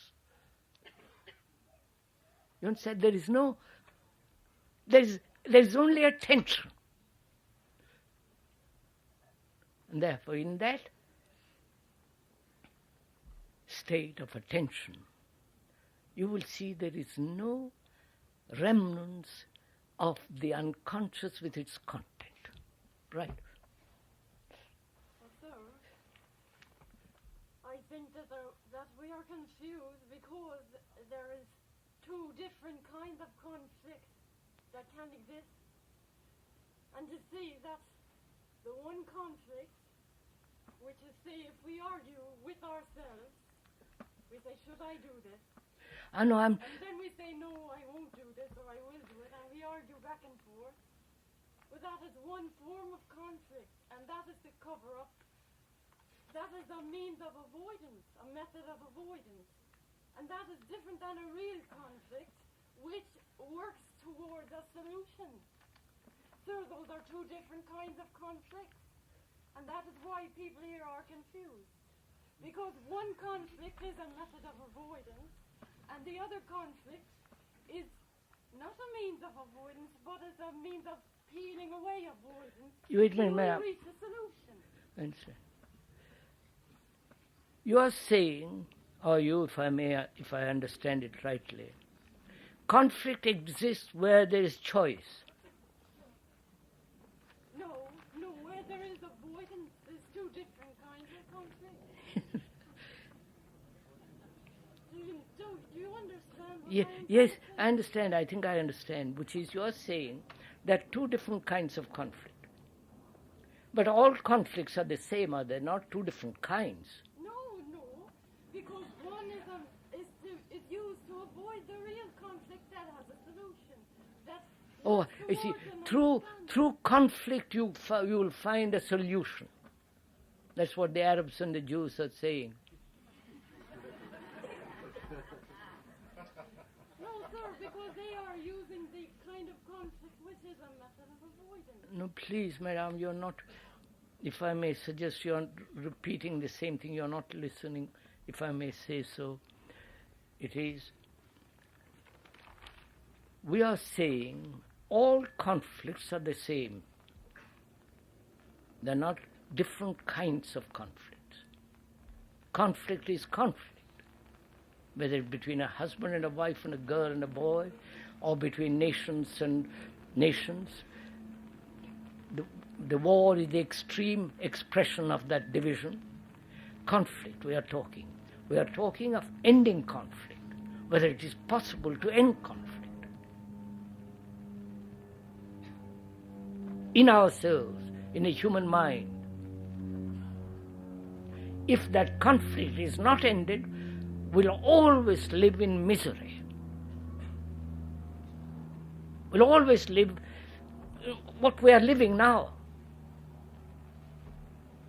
You understand? There is only attention. And therefore, in that state of attention, you will see there is no remnants of the unconscious with its content. Right. Sir, I think that we are confused because there is two different kinds of conflicts that can exist. And to see that the one conflict, which is, say, if we argue with ourselves, we say, should I do this? I know And then we say, no, I won't do this, or I will do it, and we argue back and forth. But that is one form of conflict, and that is the cover-up. That is a means of avoidance, a method of avoidance. And that is different than a real conflict, which works towards a solution. So those are two different kinds of conflicts. And that is why people here are confused. Because one conflict is a method of avoidance, and the other conflict is not a means of avoidance, but is a means of peeling away avoidance. Wait a minute, ma'am. Reach a solution. You are saying, or you, if I understand it rightly, conflict exists where there is choice. No, where there is avoidance, there's two different kinds of conflict. Do you understand what I'm Yes, saying? I understand. I think I understand, which is you are saying that two different kinds of conflict. But all conflicts are the same, are they not? Two different kinds. No, because one is used to avoid the real conflict that has a solution. That's Oh, you see, through conflict you will find a solution. That's what the Arabs and the Jews are saying. No, sir, because they are using the No, please, madam, you're not, if I may suggest, you're repeating the same thing, you're not listening, if I may say so. It is, we are saying all conflicts are the same. They're not different kinds of conflicts. Conflict is conflict, whether it's between a husband and a wife and a girl and a boy, or between nations and nations. The war is the extreme expression of that division. Conflict, we are talking. We are talking of ending conflict, whether it is possible to end conflict. In ourselves, in the human mind. If that conflict is not ended, we'll always live in misery. We'll always live what we are living now.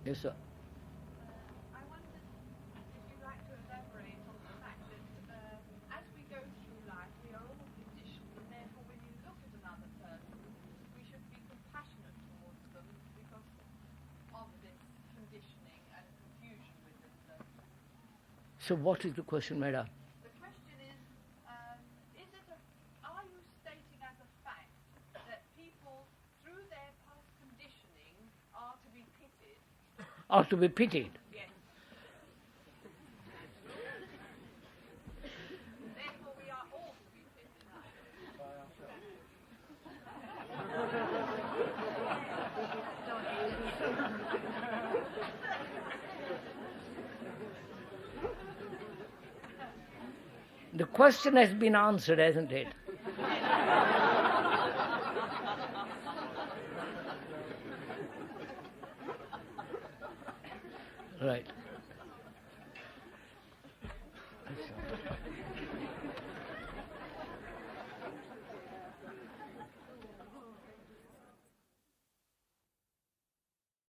Yes, sir. I wondered if you'd like to elaborate on the fact that as we go through life, we are all conditioned, and therefore when you look at another person, we should be compassionate towards them because of this conditioning and confusion within them. So what is the question, madam? The question is are you stating as a fact that people, through their past conditioning, are to be pitied? Are to be pitied. Yes. Therefore we are all to be pitied. The question has been answered, hasn't it? Right.